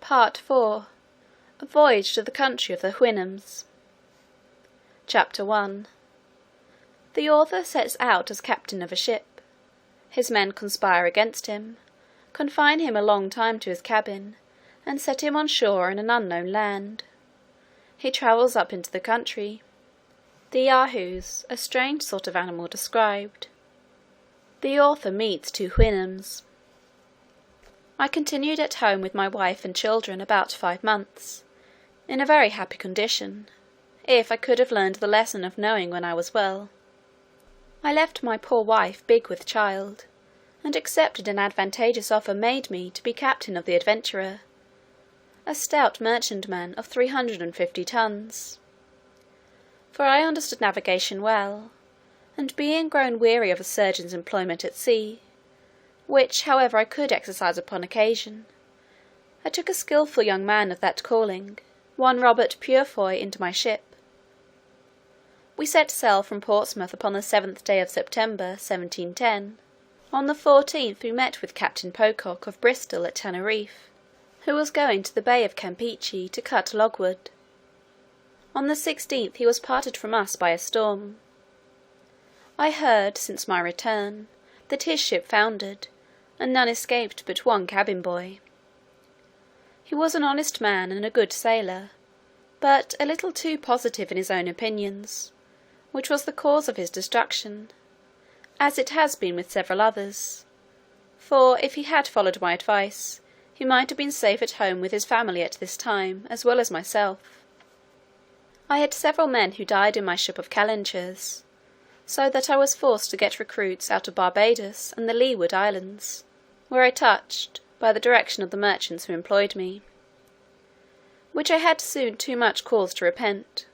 Part 4. A Voyage to the Country of the Houyhnhnms. Chapter 1. The author sets out as captain of a ship. His men conspire against him, confine him a long time to his cabin, and set him on shore in an unknown land. He travels up into the country. The Yahoos, a strange sort of animal described. The author meets two Houyhnhnms. I continued at home with my wife and children about 5 months, in a very happy condition, if I could have learned the lesson of knowing when I was well. I left my poor wife big with child, and accepted an advantageous offer made me to be captain of the Adventurer, a stout merchantman of 350 tons. For I understood navigation well, and being grown weary of a surgeon's employment at sea, which however I could exercise upon occasion, I took a skilful young man of that calling, one Robert Purefoy, into my ship. We set sail from Portsmouth upon the 7th day of September, 1710. On the 14th we met with Captain Pocock of Bristol at Teneriffe, who was going to the Bay of Campeachy to cut logwood. On the 16th he was parted from us by a storm. I heard, since my return, that his ship foundered, and none escaped but one cabin boy. He was an honest man and a good sailor, but a little too positive in his own opinions, which was the cause of his destruction, as it has been with several others, for if he had followed my advice, he might have been safe at home with his family at this time, as well as myself. I had several men who died in my ship of calentures, so that I was forced to get recruits out of Barbados and the Leeward Islands, where I touched, by the direction of the merchants who employed me, which I had soon too much cause to repent,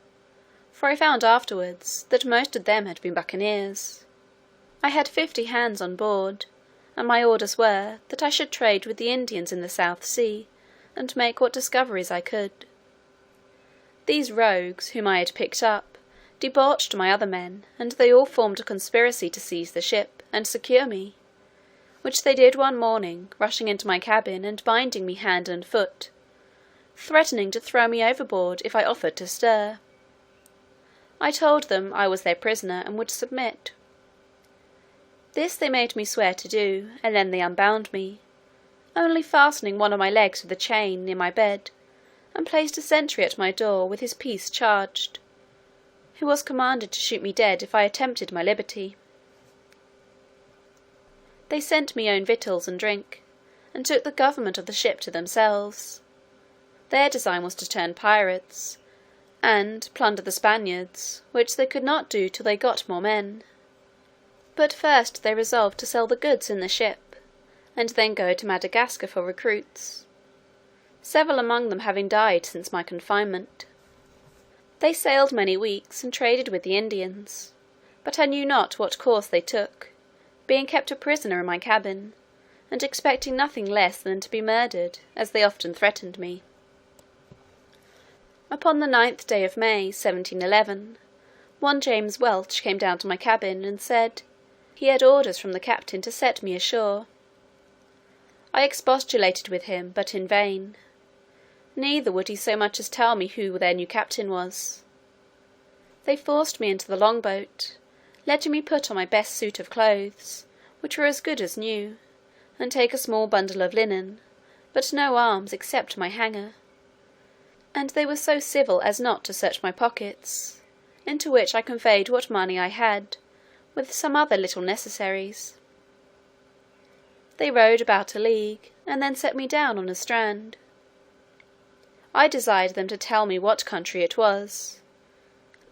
for I found afterwards that most of them had been buccaneers. I had 50 hands on board, and my orders were, that I should trade with the Indians in the South Sea, and make what discoveries I could. These rogues, whom I had picked up, debauched my other men, and they all formed a conspiracy to seize the ship, and secure me, which they did one morning, rushing into my cabin, and binding me hand and foot, threatening to throw me overboard if I offered to stir. I told them I was their prisoner, and would submit. This they made me swear to do, and then they unbound me, only fastening one of my legs with a chain near my bed, and placed a sentry at my door with his piece charged, who was commanded to shoot me dead if I attempted my liberty. They sent me own victuals and drink, and took the government of the ship to themselves. Their design was to turn pirates, and plunder the Spaniards, which they could not do till they got more men. But first they resolved to sell the goods in the ship, and then go to Madagascar for recruits, several among them having died since my confinement. They sailed many weeks, and traded with the Indians, but I knew not what course they took, being kept a prisoner in my cabin, and expecting nothing less than to be murdered, as they often threatened me. Upon the 9th day of May, 1711, one James Welch came down to my cabin, and said, he had orders from the captain to set me ashore. I expostulated with him, but in vain. Neither would he so much as tell me who their new captain was. They forced me into the long-boat, letting me put on my best suit of clothes, which were as good as new, and take a small bundle of linen, but no arms except my hanger. And they were so civil as not to search my pockets, into which I conveyed what money I had, with some other little necessaries. They rowed about a league, and then set me down on a strand. I desired them to tell me what country it was.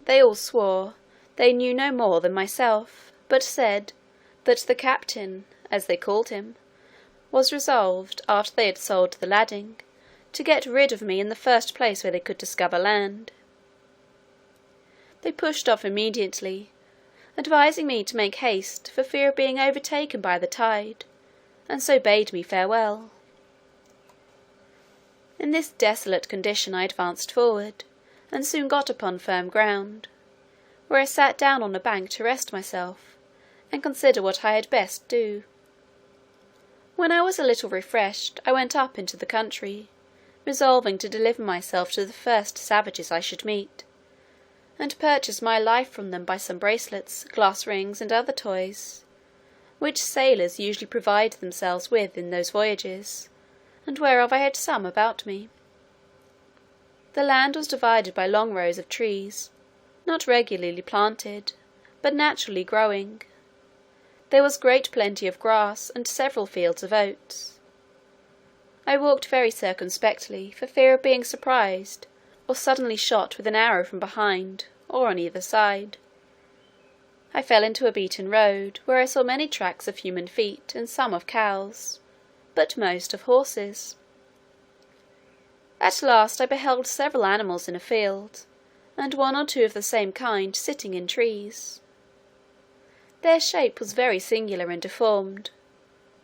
They all swore they knew no more than myself, but said, that the captain, as they called him, was resolved, after they had sold the lading, to get rid of me in the first place where they could discover land. They pushed off immediately, advising me to make haste for fear of being overtaken by the tide, and so bade me farewell. In this desolate condition I advanced forward, and soon got upon firm ground, where I sat down on a bank to rest myself, and consider what I had best do. When I was a little refreshed, I went up into the country, resolving to deliver myself to the first savages I should meet, and purchase my life from them by some bracelets, glass rings, and other toys, which sailors usually provide themselves with in those voyages, and whereof I had some about me. The land was divided by long rows of trees, not regularly planted, but naturally growing. There was great plenty of grass, and several fields of oats. I walked very circumspectly, for fear of being surprised, or suddenly shot with an arrow from behind, or on either side. I fell into a beaten road, where I saw many tracks of human feet, and some of cows, but most of horses. At last I beheld several animals in a field, and one or two of the same kind sitting in trees. Their shape was very singular and deformed,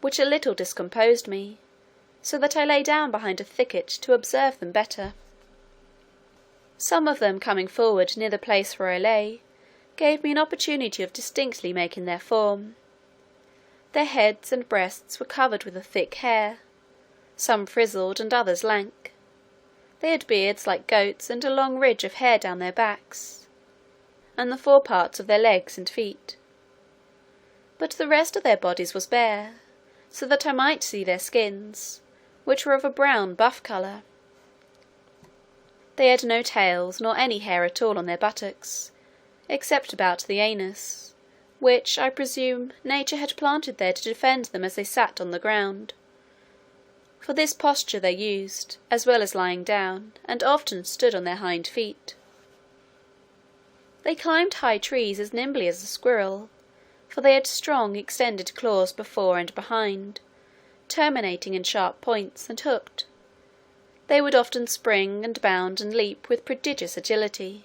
which a little discomposed me, so that I lay down behind a thicket to observe them better. Some of them coming forward near the place where I lay, gave me an opportunity of distinctly making their form. Their heads and breasts were covered with a thick hair, some frizzled and others lank. They had beards like goats, and a long ridge of hair down their backs, and the foreparts of their legs and feet. But the rest of their bodies was bare, so that I might see their skins, which were of a brown buff colour. They had no tails, nor any hair at all on their buttocks, except about the anus, which, I presume, nature had planted there to defend them as they sat on the ground. For this posture they used, as well as lying down, and often stood on their hind feet. They climbed high trees as nimbly as a squirrel, for they had strong extended claws before and behind, terminating in sharp points, and hooked. They would often spring, and bound, and leap with prodigious agility.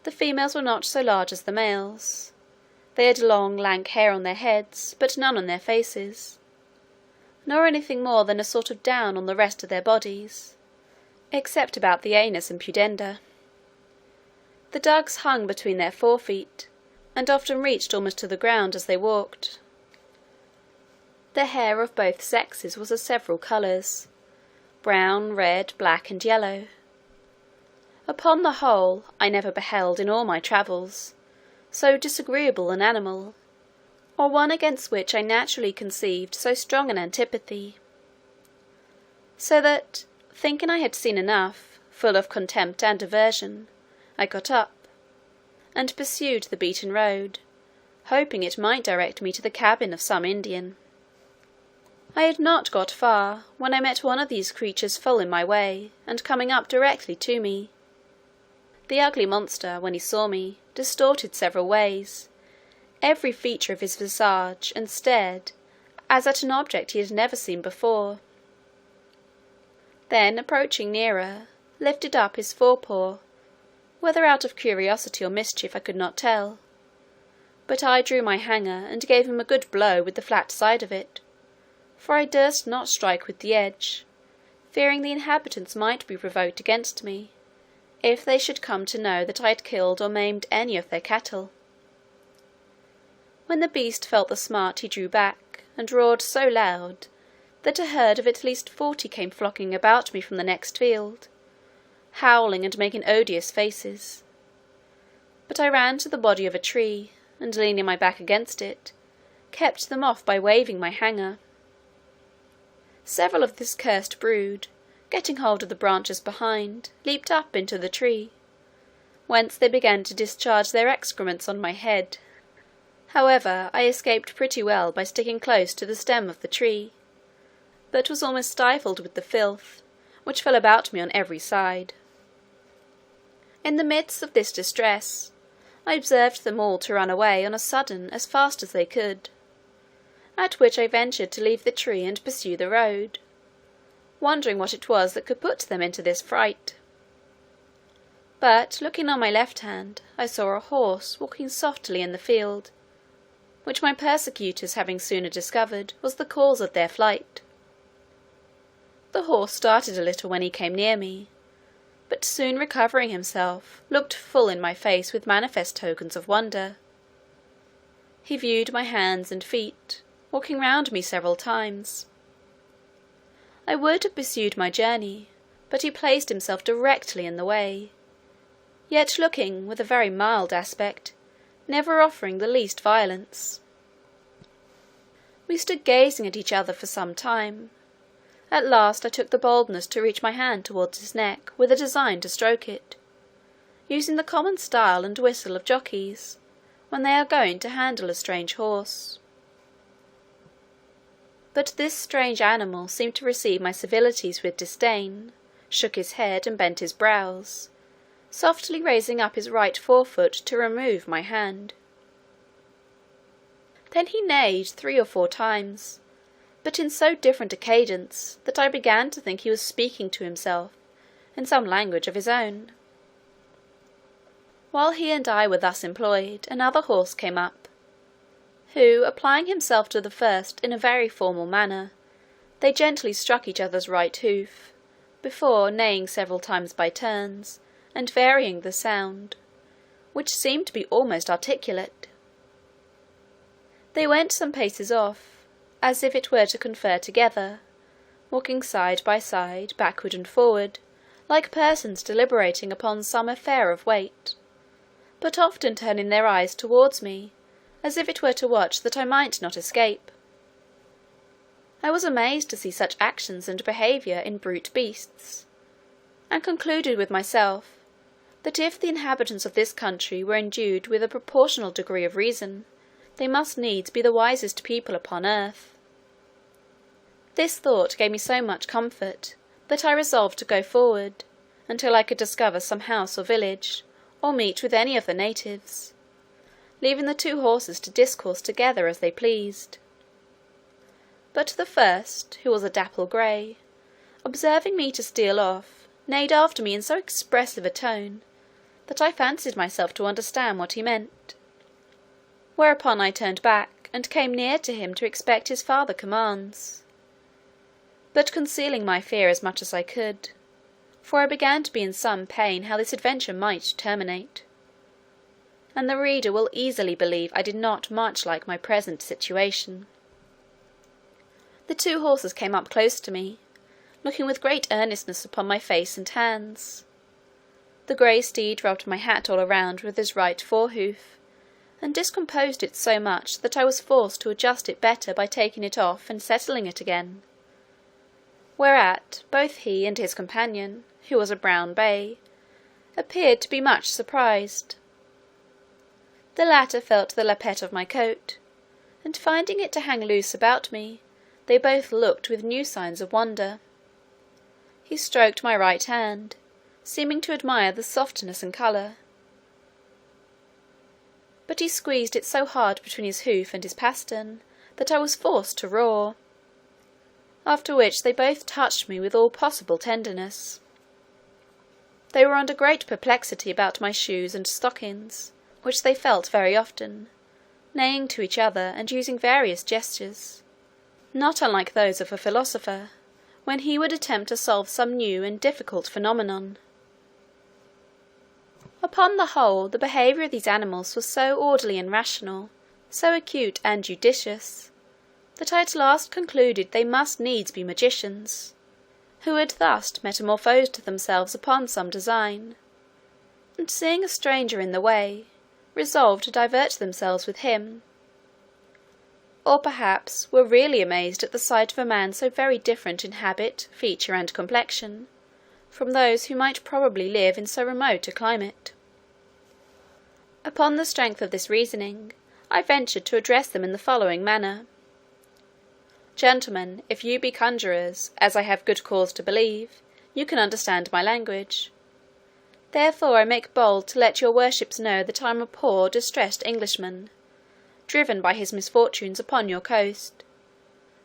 The females were not so large as the males. They had long lank hair on their heads, but none on their faces, nor anything more than a sort of down on the rest of their bodies, except about the anus and pudenda. The dugs hung between their forefeet, and often reached almost to the ground as they walked. The hair of both sexes was of several colours, brown, red, black, and yellow. Upon the whole, I never beheld in all my travels so disagreeable an animal, or one against which I naturally conceived so strong an antipathy. So that, thinking I had seen enough, full of contempt and aversion, I got up, and pursued the beaten road, hoping it might direct me to the cabin of some Indian. I had not got far, when I met one of these creatures full in my way, and coming up directly to me. The ugly monster, when he saw me, distorted several ways, every feature of his visage, and stared, as at an object he had never seen before. Then, approaching nearer, lifted up his forepaw, whether out of curiosity or mischief I could not tell, but I drew my hanger, and gave him a good blow with the flat side of it, for I durst not strike with the edge, fearing the inhabitants might be provoked against me, if they should come to know that I had killed or maimed any of their cattle. When the beast felt the smart he drew back, and roared so loud, that a herd of at least 40 came flocking about me from the next field, howling and making odious faces. But I ran to the body of a tree, and leaning my back against it, kept them off by waving my hanger. Several of this cursed brood, getting hold of the branches behind, leaped up into the tree, whence they began to discharge their excrements on my head. However, I escaped pretty well by sticking close to the stem of the tree, but was almost stifled with the filth, which fell about me on every side. In the midst of this distress, I observed them all to run away on a sudden as fast as they could, at which I ventured to leave the tree and pursue the road, wondering what it was that could put them into this fright. But, looking on my left hand, I saw a horse walking softly in the field, which my persecutors having sooner discovered, was the cause of their flight. The horse started a little when he came near me, but soon recovering himself, looked full in my face with manifest tokens of wonder. He viewed my hands and feet, walking round me several times. I would have pursued my journey, but he placed himself directly in the way, yet looking with a very mild aspect, never offering the least violence. We stood gazing at each other for some time. At last I took the boldness to reach my hand towards his neck, with a design to stroke it, using the common style and whistle of jockeys, when they are going to handle a strange horse. But this strange animal seemed to receive my civilities with disdain, shook his head and bent his brows, softly raising up his right forefoot to remove my hand. Then he neighed 3 or 4 times, but in so different a cadence that I began to think he was speaking to himself in some language of his own. While he and I were thus employed, another horse came up, who, applying himself to the first in a very formal manner, they gently struck each other's right hoof, before neighing several times by turns, and varying the sound, which seemed to be almost articulate. They went some paces off, as if it were to confer together, walking side by side, backward and forward, like persons deliberating upon some affair of weight, but often turning their eyes towards me, as if it were to watch that I might not escape. I was amazed to see such actions and behaviour in brute beasts, and concluded with myself, that if the inhabitants of this country were endued with a proportional degree of reason, they must needs be the wisest people upon earth. This thought gave me so much comfort, that I resolved to go forward, until I could discover some house or village, or meet with any of the natives, leaving the 2 horses to discourse together as they pleased. But the first, who was a dapple grey, observing me to steal off, neighed after me in so expressive a tone, that I fancied myself to understand what he meant. Whereupon I turned back, and came near to him to expect his farther commands, but concealing my fear as much as I could, for I began to be in some pain how this adventure might terminate, and the reader will easily believe I did not much like my present situation. The 2 horses came up close to me, looking with great earnestness upon my face and hands. The grey steed rubbed my hat all around with his right forehoof, and discomposed it so much that I was forced to adjust it better by taking it off and settling it again, whereat both he and his companion, who was a brown bay, appeared to be much surprised. The latter felt the lappet of my coat, and finding it to hang loose about me, they both looked with new signs of wonder. He stroked my right hand, seeming to admire the softness and colour, but he squeezed it so hard between his hoof and his pastern, that I was forced to roar, after which they both touched me with all possible tenderness. They were under great perplexity about my shoes and stockings, which they felt very often, neighing to each other, and using various gestures, not unlike those of a philosopher, when he would attempt to solve some new and difficult phenomenon. Upon the whole, the behaviour of these animals was so orderly and rational, so acute and judicious, that I at last concluded they must needs be magicians, who had thus metamorphosed themselves upon some design, and seeing a stranger in the way, resolved to divert themselves with him, or perhaps were really amazed at the sight of a man so very different in habit, feature, and complexion, from those who might probably live in so remote a climate. Upon the strength of this reasoning, I ventured to address them in the following manner: "Gentlemen, if you be conjurers, as I have good cause to believe, you can understand my language. Therefore I make bold to let your worships know that I am a poor distressed Englishman, driven by his misfortunes upon your coast,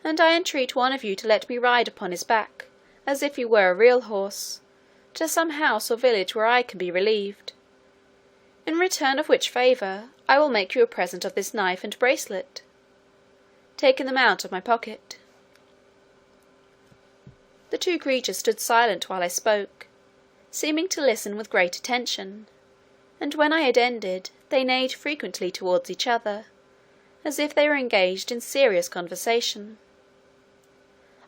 and I entreat one of you to let me ride upon his back, as if he were a real horse, to some house or village where I can be relieved. In return of which favour, I will make you a present of this knife and bracelet," taking them out of my pocket. The 2 creatures stood silent while I spoke, seeming to listen with great attention, and when I had ended, they neighed frequently towards each other, as if they were engaged in serious conversation.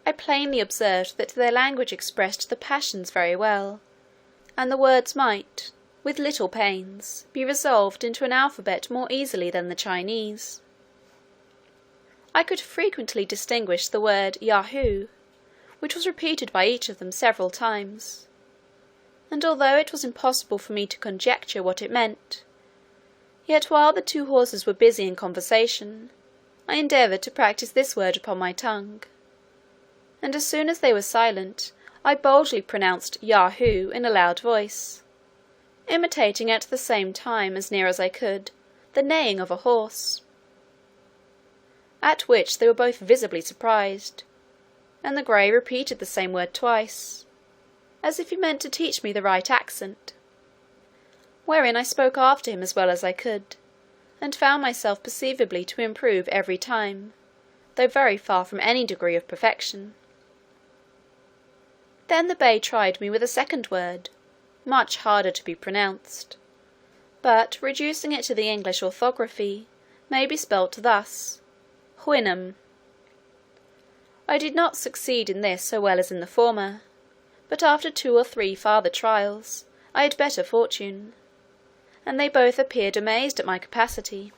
I plainly observed that their language expressed the passions very well, and the words might, with little pains, be resolved into an alphabet more easily than the Chinese. I could frequently distinguish the word Yahoo, which was repeated by each of them several times, and although it was impossible for me to conjecture what it meant, yet while the two horses were busy in conversation, I endeavoured to practise this word upon my tongue, and as soon as they were silent, I boldly pronounced Yahoo in a loud voice, imitating at the same time, as near as I could, the neighing of a horse, at which they were both visibly surprised, and the grey repeated the same word twice, as if he meant to teach me the right accent, wherein I spoke after him as well as I could, and found myself perceivably to improve every time, though very far from any degree of perfection. Then the bay tried me with a second word, much harder to be pronounced, but reducing it to the English orthography, may be spelt thus, Houyhnhnm. I did not succeed in this so well as in the former, but after 2 or 3 farther trials, I had better fortune, and they both appeared amazed at my capacity.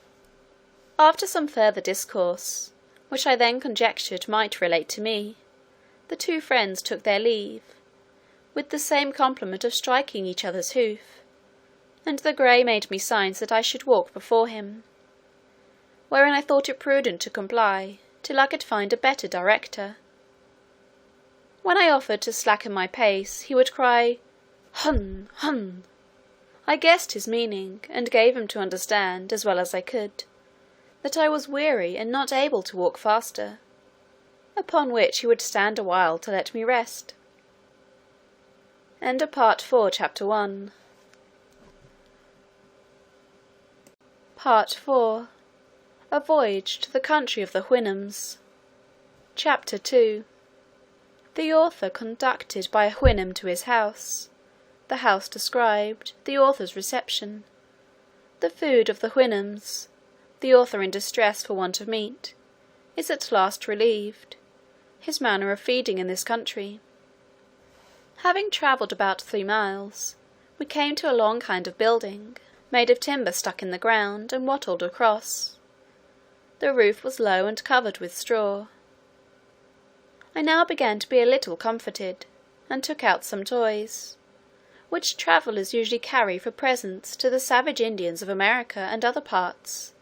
After some further discourse, which I then conjectured might relate to me, the 2 friends took their leave, with the same compliment of striking each other's hoof, and the grey made me signs that I should walk before him, wherein I thought it prudent to comply, till I could find a better director. When I offered to slacken my pace, he would cry, "Hun, hun." I guessed his meaning, and gave him to understand, as well as I could, that I was weary and not able to walk faster, upon which he would stand a while to let me rest. End of Part 4, Chapter 1. Part 4. A Voyage to the Country of the Houyhnhnms. Chapter 2. The author conducted by a Houyhnhnm to his house. The house described. The author's reception. The food of the Houyhnhnms. The author in distress for want of meat. Is at last relieved. His manner of feeding in this country. Having travelled about 3 miles, we came to a long kind of building, made of timber stuck in the ground, and wattled across. The roof was low and covered with straw. I now began to be a little comforted, and took out some toys, which travellers usually carry for presents to the savage Indians of America and other parts,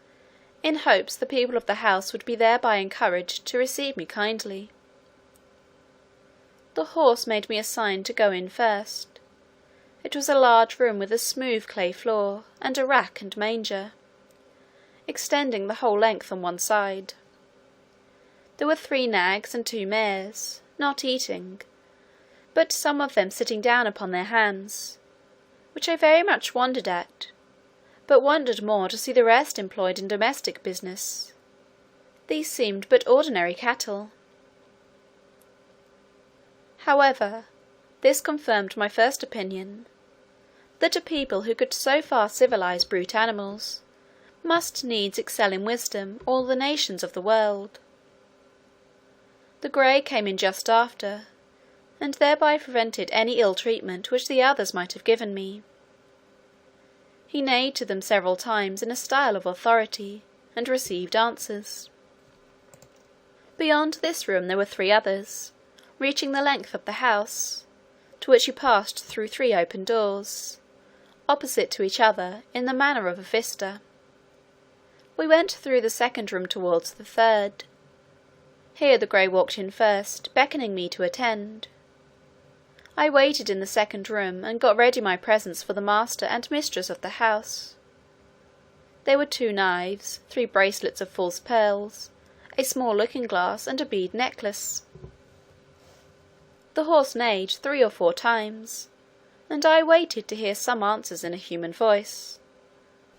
in hopes the people of the house would be thereby encouraged to receive me kindly. The horse made me a sign to go in first. It was a large room with a smooth clay floor, and a rack and manger, extending the whole length on one side. There were 3 nags and 2 mares, not eating, but some of them sitting down upon their hands, which I very much wondered at, but wondered more to see the rest employed in domestic business. These seemed but ordinary cattle. However, this confirmed my first opinion, that a people who could so far civilize brute animals must needs excel in wisdom all the nations of the world. The grey came in just after, and thereby prevented any ill treatment which the others might have given me. He neighed to them several times in a style of authority, and received answers. Beyond this room there were 3 others, reaching the length of the house, to which you passed through 3 open doors, opposite to each other, in the manner of a vista. We went through the second room towards the third. Here the grey walked in first, beckoning me to attend. I waited in the second room, and got ready my presents for the master and mistress of the house. There were 2 knives, 3 bracelets of false pearls, a small looking-glass, and a bead necklace. The horse neighed 3 or 4 times, and I waited to hear some answers in a human voice,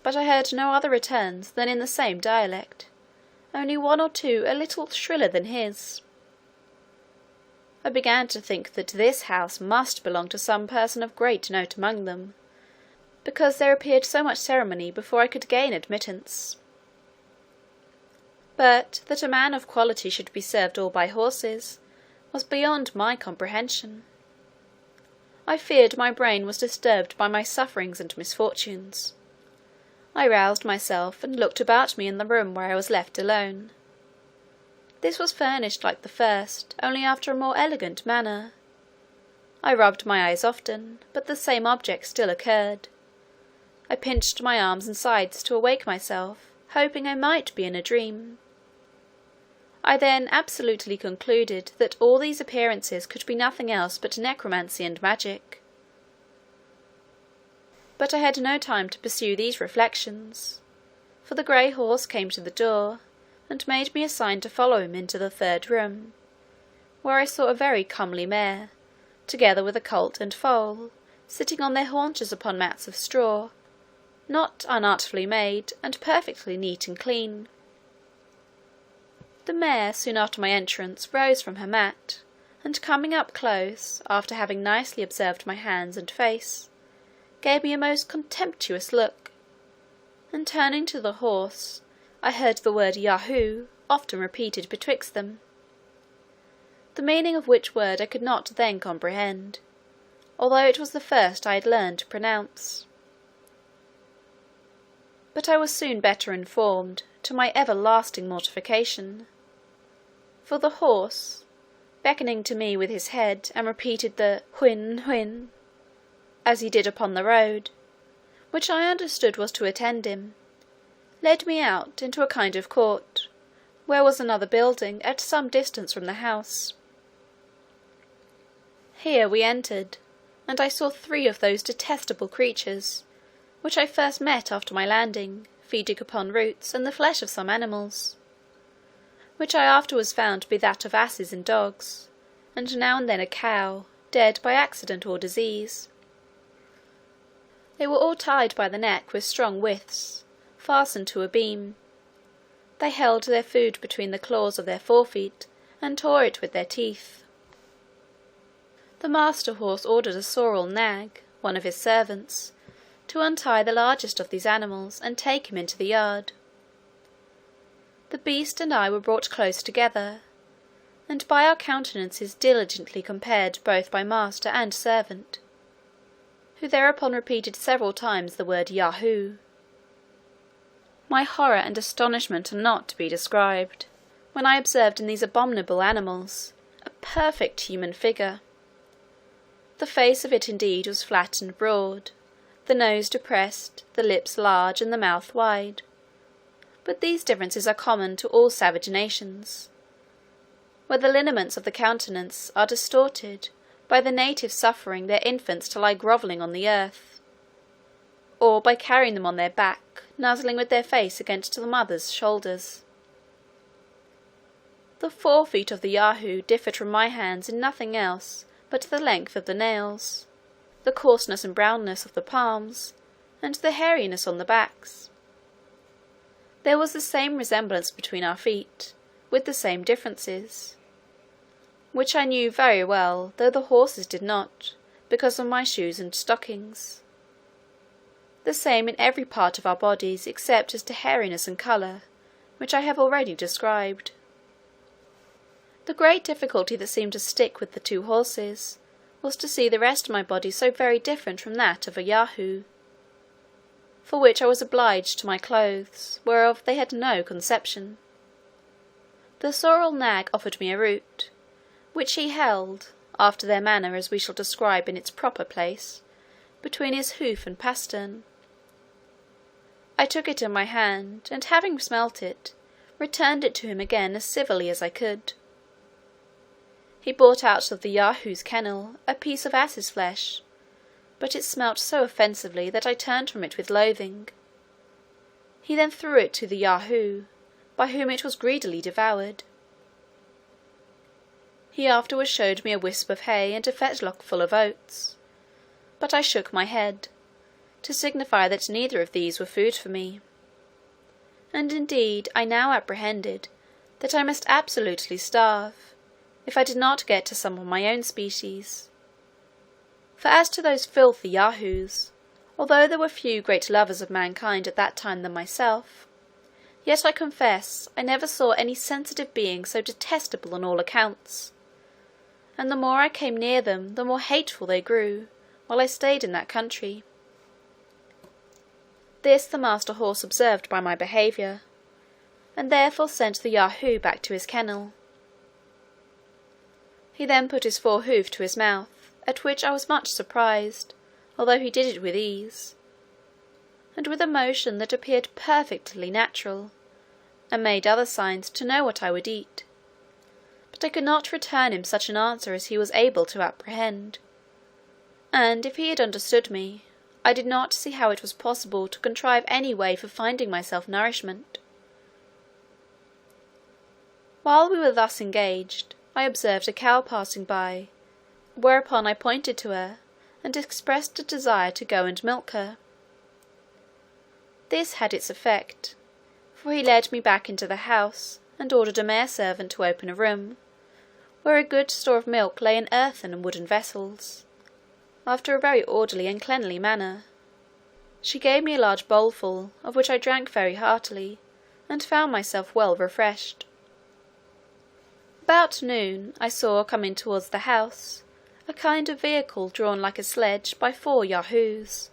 but I heard no other returns than in the same dialect, only 1 or 2 a little shriller than his. I began to think that this house must belong to some person of great note among them, because there appeared so much ceremony before I could gain admittance. But that a man of quality should be served all by horses was beyond my comprehension. I feared my brain was disturbed by my sufferings and misfortunes. I roused myself, and looked about me in the room where I was left alone. This was furnished like the first, only after a more elegant manner. I rubbed my eyes often, but the same object still occurred. I pinched my arms and sides to awake myself, hoping I might be in a dream. I then absolutely concluded that all these appearances could be nothing else but necromancy and magic. But I had no time to pursue these reflections, for the grey horse came to the door, and made me a sign to follow him into the third room, where I saw a very comely mare, together with a colt and foal, sitting on their haunches upon mats of straw, not unartfully made, and perfectly neat and clean. The mare, soon after my entrance, rose from her mat, and coming up close, after having nicely observed my hands and face, gave me a most contemptuous look, and turning to the horse, I heard the word Yahoo often repeated betwixt them, the meaning of which word I could not then comprehend, although it was the first I had learned to pronounce. But I was soon better informed, to my everlasting mortification, for the horse, beckoning to me with his head, and repeated the whin, whin, as he did upon the road, which I understood was to attend him, led me out into a kind of court, where was another building at some distance from the house. Here we entered, and I saw 3 of those detestable creatures, which I first met after my landing, feeding upon roots and the flesh of some animals, which I afterwards found to be that of asses and dogs, and now and then a cow, dead by accident or disease. They were all tied by the neck with strong withes, fastened to a beam. They held their food between the claws of their forefeet, and tore it with their teeth. The master horse ordered a sorrel nag, one of his servants, to untie the largest of these animals, and take him into the yard. The beast and I were brought close together, and by our countenances diligently compared both by master and servant, who thereupon repeated several times the word Yahoo. My horror and astonishment are not to be described, when I observed in these abominable animals a perfect human figure. The face of it indeed was flat and broad, the nose depressed, the lips large, and the mouth wide. But these differences are common to all savage nations, where the lineaments of the countenance are distorted by the natives suffering their infants to lie grovelling on the earth, or by carrying them on their back, nuzzling with their face against the mother's shoulders. The forefeet of the Yahoo differed from my hands in nothing else but the length of the nails, the coarseness and brownness of the palms, and the hairiness on the backs. There was the same resemblance between our feet, with the same differences, which I knew very well, though the horses did not, because of my shoes and stockings. The same in every part of our bodies, except as to hairiness and colour, which I have already described. The great difficulty that seemed to stick with the 2 horses was to see the rest of my body so very different from that of a Yahoo, for which I was obliged to my clothes, whereof they had no conception. The sorrel nag offered me a root, which he held, after their manner as we shall describe in its proper place, between his hoof and pastern. I took it in my hand, and having smelt it, returned it to him again as civilly as I could. He brought out of the Yahoo's kennel a piece of ass's flesh, but it smelt so offensively that I turned from it with loathing. He then threw it to the Yahoo, by whom it was greedily devoured. He afterwards showed me a wisp of hay and a fetlock full of oats, but I shook my head, to signify that neither of these were food for me. And indeed I now apprehended that I must absolutely starve, if I did not get to some of my own species. For as to those filthy Yahoos, although there were few great lovers of mankind at that time than myself, yet I confess I never saw any sensitive being so detestable on all accounts, and the more I came near them, the more hateful they grew, while I stayed in that country. This the master horse observed by my behaviour, and therefore sent the Yahoo back to his kennel. He then put his fore-hoof to his mouth, at which I was much surprised, although he did it with ease, and with a motion that appeared perfectly natural, and made other signs to know what I would eat. But I could not return him such an answer as he was able to apprehend, and if he had understood me, I did not see how it was possible to contrive any way for finding myself nourishment. While we were thus engaged, I observed a cow passing by, whereupon I pointed to her, and expressed a desire to go and milk her. This had its effect, for he led me back into the house, and ordered a mare servant to open a room, where a good store of milk lay in earthen and wooden vessels, after a very orderly and cleanly manner. She gave me a large bowlful, of which I drank very heartily, and found myself well refreshed. About noon I saw come in towards the house a kind of vehicle drawn like a sledge by 4 Yahoos.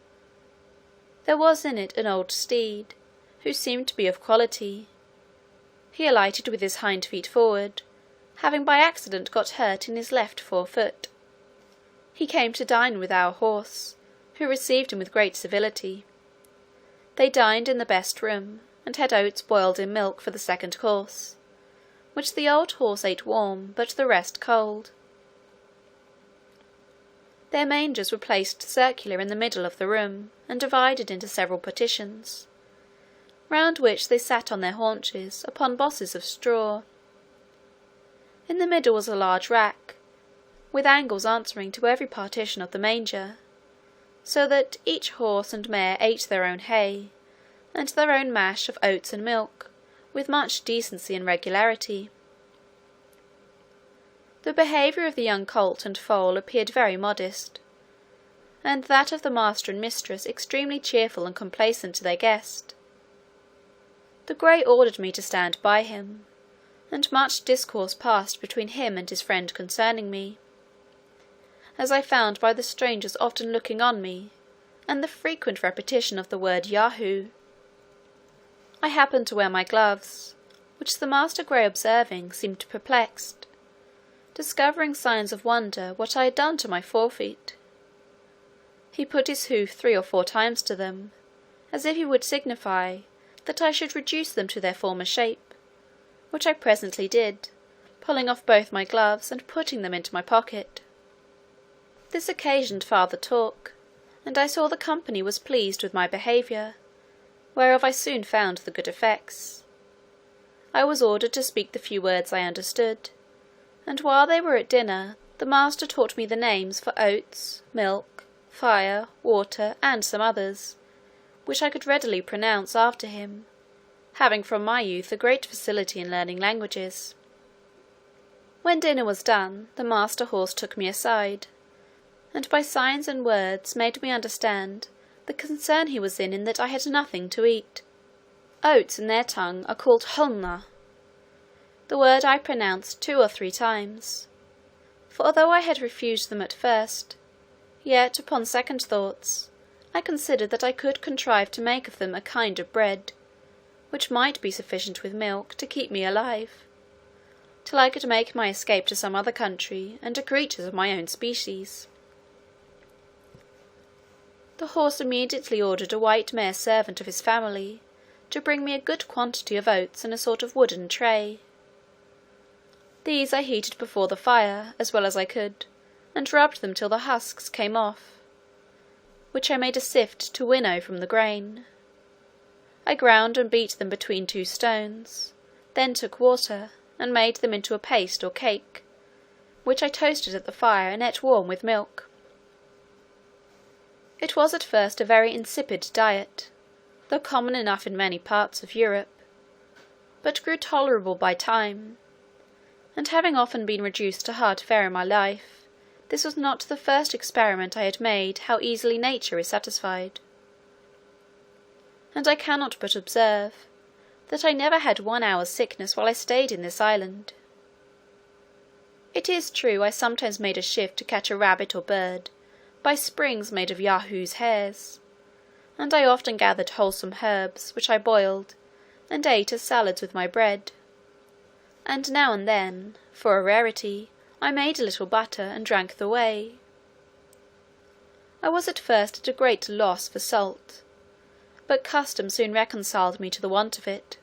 There was in it an old steed, who seemed to be of quality. He alighted with his hind feet forward, having by accident got hurt in his left forefoot. He came to dine with our horse, who received him with great civility. They dined in the best room, and had oats boiled in milk for the second course, which the old horse ate warm, but the rest cold. Their mangers were placed circular in the middle of the room, and divided into several partitions, round which they sat on their haunches upon bosses of straw. In the middle was a large rack, with angles answering to every partition of the manger, so that each horse and mare ate their own hay, and their own mash of oats and milk, with much decency and regularity. The behaviour of the young colt and foal appeared very modest, and that of the master and mistress extremely cheerful and complaisant to their guest. The grey ordered me to stand by him, and much discourse passed between him and his friend concerning me, as I found by the strangers often looking on me, and the frequent repetition of the word Yahoo. I happened to wear my gloves, which the master grey observing, seemed perplexed, discovering signs of wonder what I had done to my forefeet. He put his hoof 3 or 4 times to them, as if he would signify that I should reduce them to their former shape, which I presently did, pulling off both my gloves and putting them into my pocket. This occasioned farther talk, and I saw the company was pleased with my behaviour, whereof I soon found the good effects. I was ordered to speak the few words I understood, and while they were at dinner, the master taught me the names for oats, milk, fire, water, and some others, which I could readily pronounce after him, having from my youth a great facility in learning languages. When dinner was done, the master horse took me aside, and by signs and words made me understand the concern he was in that I had nothing to eat. Oats in their tongue are called hulna. The word I pronounced 2 or 3 times, for although I had refused them at first, yet upon second thoughts I considered that I could contrive to make of them a kind of bread, which might be sufficient with milk to keep me alive, till I could make my escape to some other country, and to creatures of my own species. The horse immediately ordered a white mare servant of his family to bring me a good quantity of oats in a sort of wooden tray. These I heated before the fire, as well as I could, and rubbed them till the husks came off, which I made a sift to winnow from the grain. I ground and beat them between 2 stones, then took water, and made them into a paste or cake, which I toasted at the fire and ate warm with milk. It was at first a very insipid diet, though common enough in many parts of Europe, but grew tolerable by time, and having often been reduced to hard fare in my life, this was not the first experiment I had made how easily nature is satisfied. And I cannot but observe that I never had 1 hour's sickness while I stayed in this island. It is true I sometimes made a shift to catch a rabbit or bird, by springs made of Yahoo's hairs, and I often gathered wholesome herbs, which I boiled, and ate as salads with my bread; and now and then, for a rarity, I made a little butter, and drank the whey. I was at first at a great loss for salt, but custom soon reconciled me to the want of it,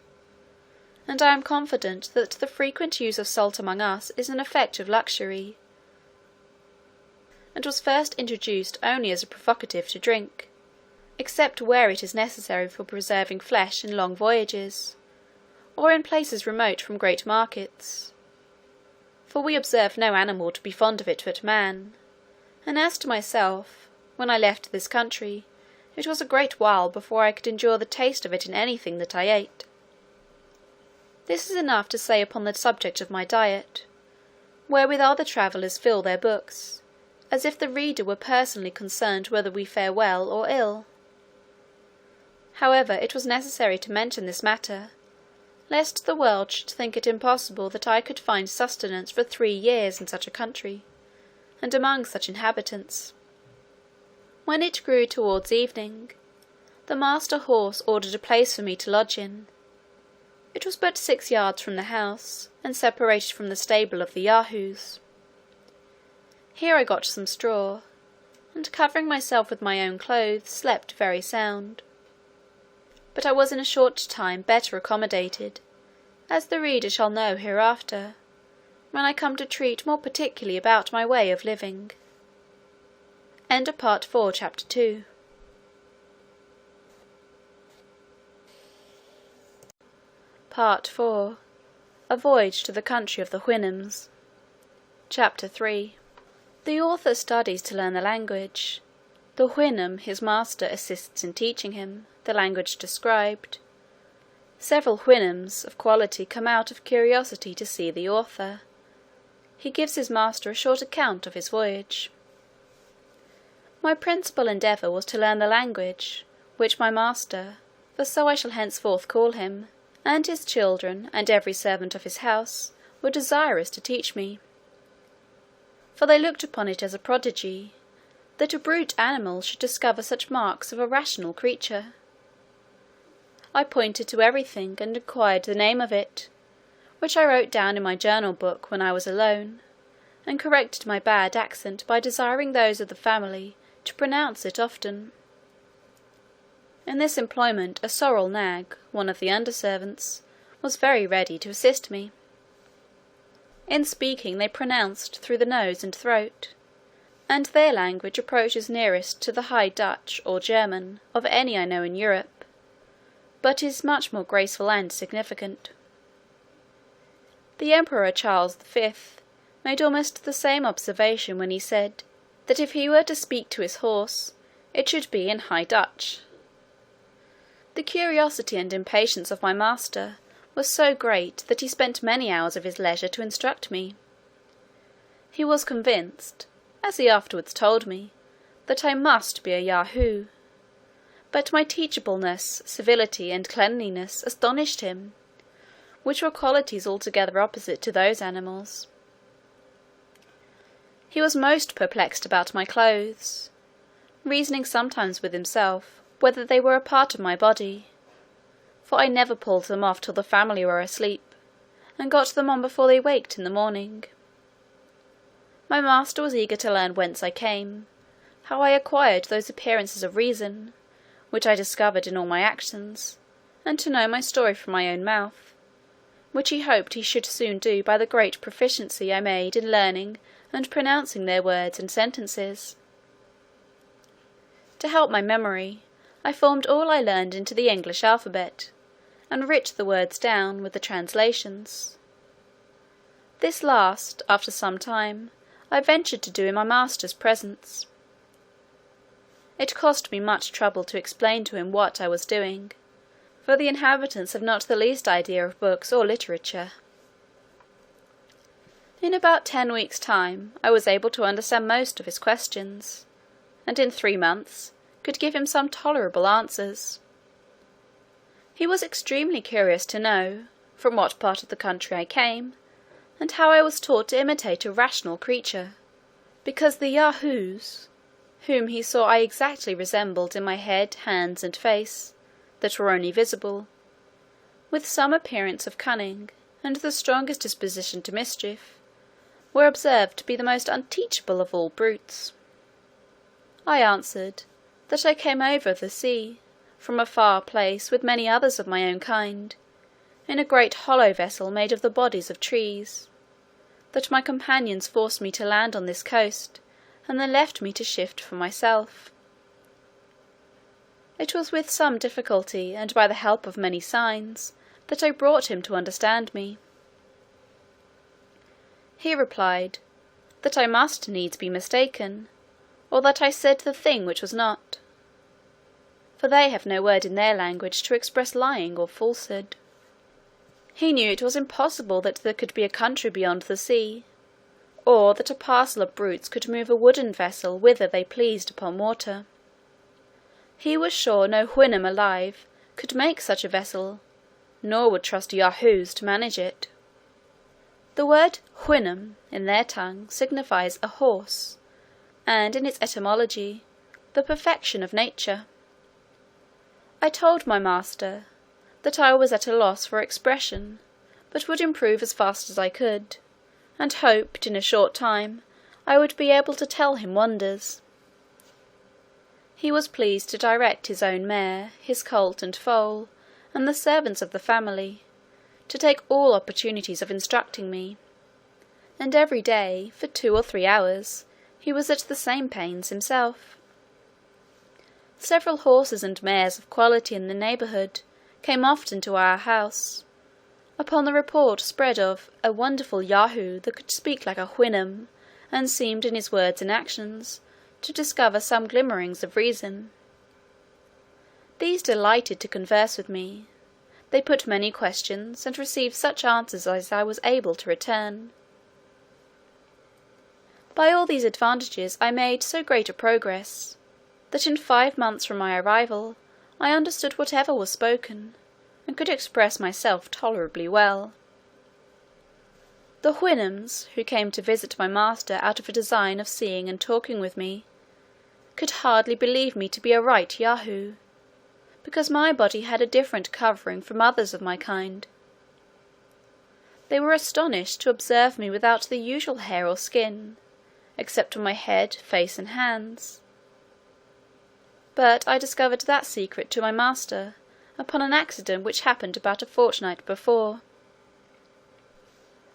and I am confident that the frequent use of salt among us is an effect of luxury, and was first introduced only as a provocative to drink, except where it is necessary for preserving flesh in long voyages, or in places remote from great markets; for we observe no animal to be fond of it but man, and as to myself, when I left this country, it was a great while before I could endure the taste of it in anything that I ate. This is enough to say upon the subject of my diet, wherewith other travellers fill their books, as if the reader were personally concerned whether we fare well or ill. However, it was necessary to mention this matter, lest the world should think it impossible that I could find sustenance for 3 years in such a country, and among such inhabitants. When it grew towards evening, the master horse ordered a place for me to lodge in. It was but 6 yards from the house, and separated from the stable of the Yahoos. Here I got some straw, and covering myself with my own clothes, slept very sound. But I was in a short time better accommodated, as the reader shall know hereafter, when I come to treat more particularly about my way of living. Part 4, Chapter 2. Part 4. A Voyage to the Country of the Houyhnhnms. Chapter 3. The author studies to learn the language. The Houyhnhnm, his master, assists in teaching him the language described. Several Houyhnhnms of quality come out of curiosity to see the author. He gives his master a short account of his voyage. My principal endeavour was to learn the language, which my master, for so I shall henceforth call him, and his children, and every servant of his house, were desirous to teach me. For they looked upon it as a prodigy, that a brute animal should discover such marks of a rational creature. I pointed to everything, and inquired the name of it, which I wrote down in my journal book when I was alone, and corrected my bad accent by desiring those of the family to pronounce it often. In this employment a sorrel nag, one of the under servants, was very ready to assist me. In speaking they pronounced through the nose and throat, and their language approaches nearest to the High Dutch or German of any I know in Europe, but is much more graceful and significant. The Emperor Charles V made almost the same observation when he said that if he were to speak to his horse, it should be in High Dutch. The curiosity and impatience of my master was so great that he spent many hours of his leisure to instruct me. He was convinced, as he afterwards told me, that I must be a Yahoo, but my teachableness, civility, and cleanliness astonished him, which were qualities altogether opposite to those animals. He was most perplexed about my clothes, reasoning sometimes with himself whether they were a part of my body, for I never pulled them off till the family were asleep, and got them on before they waked in the morning. My master was eager to learn whence I came, how I acquired those appearances of reason, which I discovered in all my actions, and to know my story from my own mouth, which he hoped he should soon do by the great proficiency I made in learning and pronouncing their words and sentences. To help my memory, I formed all I learned into the English alphabet, and writ the words down, with the translations. This last, after some time, I ventured to do in my master's presence. It cost me much trouble to explain to him what I was doing, for the inhabitants have not the least idea of books or literature. In about 10 weeks' time, I was able to understand most of his questions, and in 3 months could give him some tolerable answers. He was extremely curious to know from what part of the country I came, and how I was taught to imitate a rational creature, because the Yahoos, whom he saw I exactly resembled in my head, hands, and face, that were only visible, with some appearance of cunning, and the strongest disposition to mischief, were observed to be the most unteachable of all brutes. I answered, that I came over the sea, from a far place, with many others of my own kind, in a great hollow vessel made of the bodies of trees, that my companions forced me to land on this coast, and then left me to shift for myself. It was with some difficulty, and by the help of many signs, that I brought him to understand me. He replied, that I must needs be mistaken, or that I said the thing which was not, for they have no word in their language to express lying or falsehood. He knew it was impossible that there could be a country beyond the sea, or that a parcel of brutes could move a wooden vessel whither they pleased upon water. He was sure no Houyhnhnm alive could make such a vessel, nor would trust Yahoos to manage it. The word Houyhnhnm in their tongue signifies a horse, and in its etymology, the perfection of nature. I told my master that I was at a loss for expression, but would improve as fast as I could, and hoped in a short time I would be able to tell him wonders. He was pleased to direct his own mare, his colt and foal, and the servants of the family, to take all opportunities of instructing me, and every day, for 2 or 3 hours, he was at the same pains himself. Several horses and mares of quality in the neighbourhood came often to our house, upon the report spread of a wonderful Yahoo that could speak like a Houyhnhnm, and seemed in his words and actions to discover some glimmerings of reason. These delighted to converse with me. They put many questions, and received such answers as I was able to return. By all these advantages I made so great a progress, that in 5 months from my arrival I understood whatever was spoken, and could express myself tolerably well. The Houyhnhnms, who came to visit my master out of a design of seeing and talking with me, could hardly believe me to be a right Yahoo, because my body had a different covering from others of my kind. They were astonished to observe me without the usual hair or skin, except on my head, face, and hands. But I discovered that secret to my master upon an accident which happened about a fortnight before.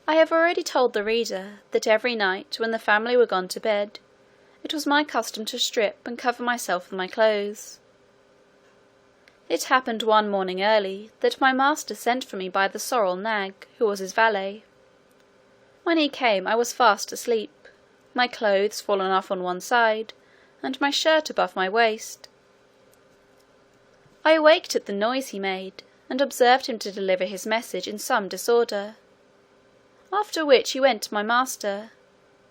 I have already told the reader that every night, when the family were gone to bed, it was my custom to strip and cover myself with my clothes. It happened one morning early, that my master sent for me by the sorrel nag, who was his valet. When he came I was fast asleep, my clothes fallen off on one side, and my shirt above my waist. I awaked at the noise he made, and observed him to deliver his message in some disorder, after which he went to my master,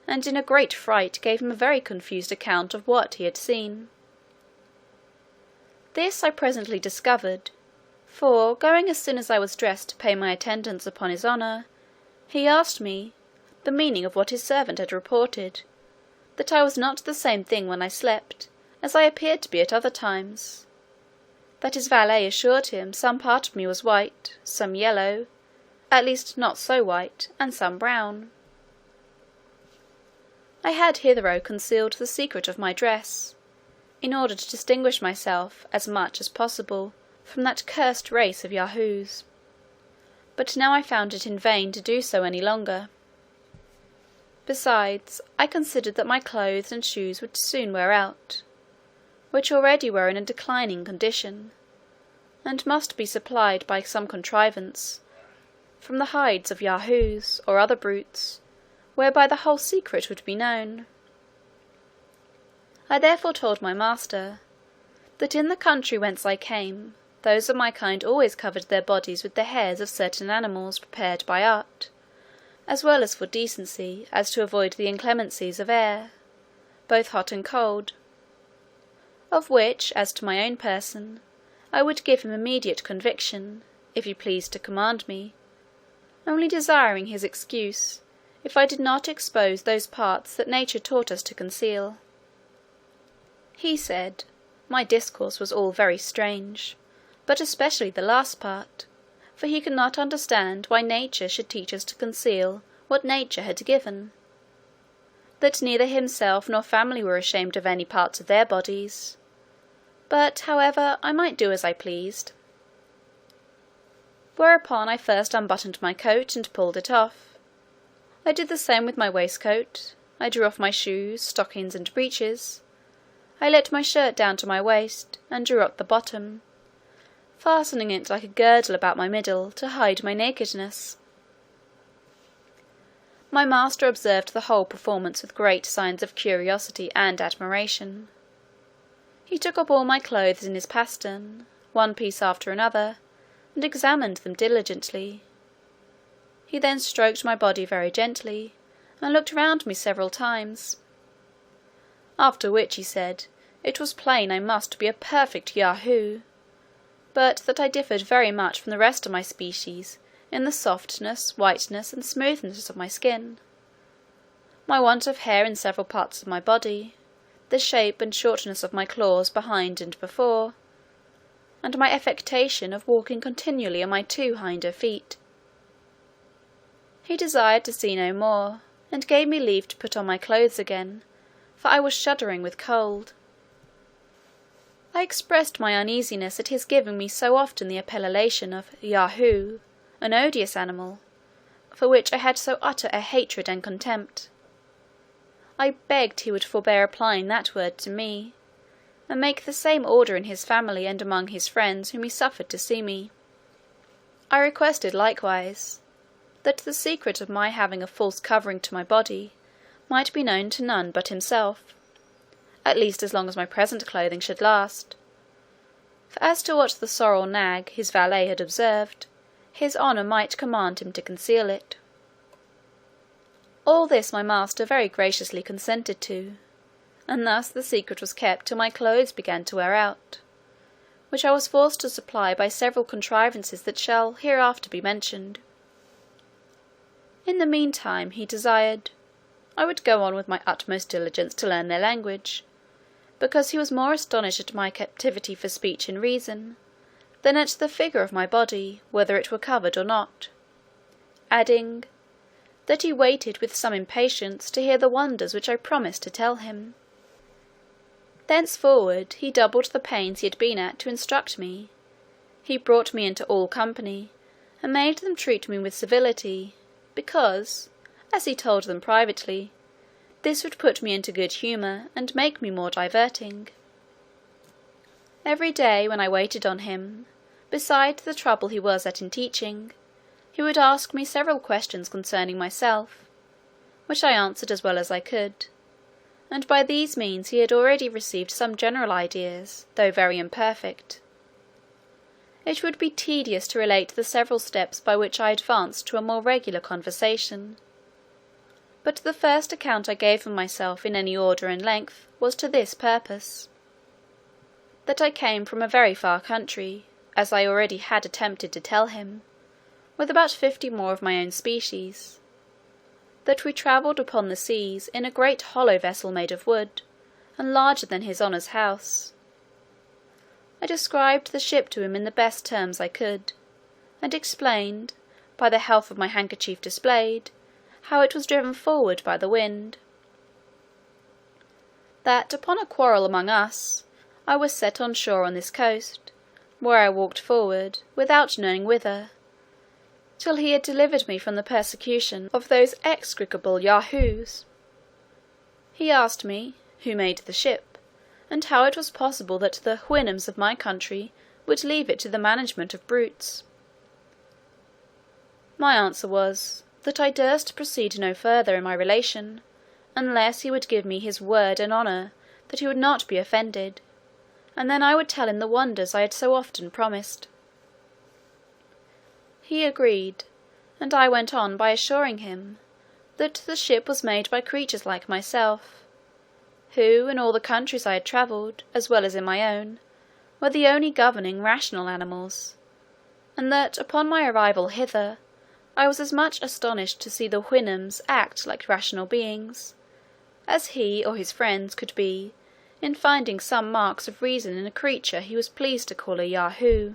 and in a great fright gave him a very confused account of what he had seen. This I presently discovered, for, going as soon as I was dressed to pay my attendance upon his honour, he asked me the meaning of what his servant had reported, that I was not the same thing when I slept, as I appeared to be at other times; that his valet assured him some part of me was white, some yellow, at least not so white, and some brown. I had hitherto concealed the secret of my dress, in order to distinguish myself as much as possible from that cursed race of Yahoos, but now I found it in vain to do so any longer. Besides, I considered that my clothes and shoes would soon wear out, which already were in a declining condition, and must be supplied by some contrivance from the hides of Yahoos or other brutes, whereby the whole secret would be known. I therefore told my master, that in the country whence I came, those of my kind always covered their bodies with the hairs of certain animals prepared by art, as well as for decency, as to avoid the inclemencies of air, both hot and cold; of which, as to my own person, I would give him immediate conviction, if he pleased to command me, only desiring his excuse, if I did not expose those parts that nature taught us to conceal. He said, my discourse was all very strange, but especially the last part, for he could not understand why nature should teach us to conceal what nature had given; that neither himself nor family were ashamed of any parts of their bodies, but however I might do as I pleased. Whereupon I first unbuttoned my coat and pulled it off. I did the same with my waistcoat. I drew off my shoes, stockings, and breeches. I let my shirt down to my waist, and drew up the bottom, fastening it like a girdle about my middle, to hide my nakedness. My master observed the whole performance with great signs of curiosity and admiration. He took up all my clothes in his pastern, one piece after another, and examined them diligently. He then stroked my body very gently, and looked round me several times. After which he said, it was plain I must be a perfect Yahoo, but that I differed very much from the rest of my species in the softness, whiteness, and smoothness of my skin, my want of hair in several parts of my body, the shape and shortness of my claws behind and before, and my affectation of walking continually on my 2 hinder feet. He desired to see no more, and gave me leave to put on my clothes again, for I was shuddering with cold. I expressed my uneasiness at his giving me so often the appellation of Yahoo, an odious animal, for which I had so utter a hatred and contempt. I begged he would forbear applying that word to me, and make the same order in his family and among his friends whom he suffered to see me. I requested likewise, that the secret of my having a false covering to my body might be known to none but himself, at least as long as my present clothing should last; for as to what the sorrel nag, his valet, had observed, his honour might command him to conceal it. All this my master very graciously consented to, and thus the secret was kept till my clothes began to wear out, which I was forced to supply by several contrivances that shall hereafter be mentioned. In the meantime he desired I would go on with my utmost diligence to learn their language, because he was more astonished at my capacity for speech and reason, than at the figure of my body, whether it were covered or not; adding, that he waited with some impatience to hear the wonders which I promised to tell him. Thenceforward he doubled the pains he had been at to instruct me. He brought me into all company, and made them treat me with civility, because, as he told them privately, this would put me into good humour, and make me more diverting. Every day when I waited on him, beside the trouble he was at in teaching, he would ask me several questions concerning myself, which I answered as well as I could, and by these means he had already received some general ideas, though very imperfect. It would be tedious to relate the several steps by which I advanced to a more regular conversation, but the first account I gave of myself in any order and length was to this purpose: that I came from a very far country, as I already had attempted to tell him, with about 50 more of my own species; that we travelled upon the seas in a great hollow vessel made of wood, and larger than his honour's house. I described the ship to him in the best terms I could, and explained, by the help of my handkerchief displayed, how it was driven forward by the wind. That upon a quarrel among us, I was set on shore on this coast, where I walked forward, without knowing whither, till he had delivered me from the persecution of those execrable Yahoos. He asked me, who made the ship, and how it was possible that the Houyhnhnms of my country would leave it to the management of brutes. My answer was, that I durst proceed no further in my relation, unless he would give me his word and honour that he would not be offended, and then I would tell him the wonders I had so often promised. He agreed, and I went on by assuring him that the ship was made by creatures like myself, who, in all the countries I had travelled, as well as in my own, were the only governing rational animals, and that upon my arrival hither I was as much astonished to see the Houyhnhnms act like rational beings, as he or his friends could be in finding some marks of reason in a creature he was pleased to call a Yahoo,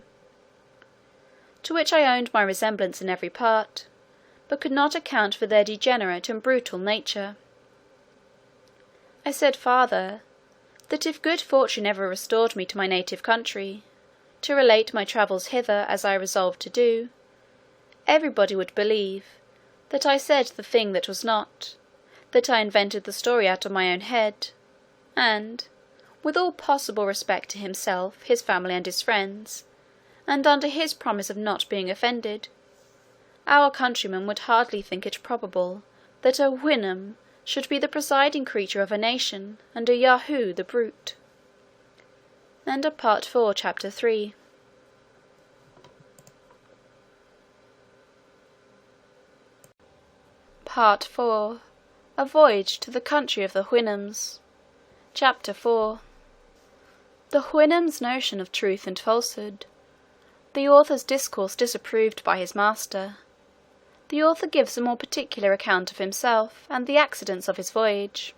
to which I owned my resemblance in every part, but could not account for their degenerate and brutal nature. I said farther, that if good fortune ever restored me to my native country, to relate my travels hither as I resolved to do, everybody would believe that I said the thing that was not, that I invented the story out of my own head, and, with all possible respect to himself, his family, and his friends, and under his promise of not being offended, our countrymen would hardly think it probable that a Houyhnhnm should be the presiding creature of a nation, and a Yahoo the brute. End of Part 4, Chapter 3. Part 4. A Voyage to the Country of the Houyhnhnms. Chapter 4. The Houyhnhnms' notion of truth and falsehood. The author's discourse disapproved by his master. The author gives a more particular account of himself, and the accidents of his voyage.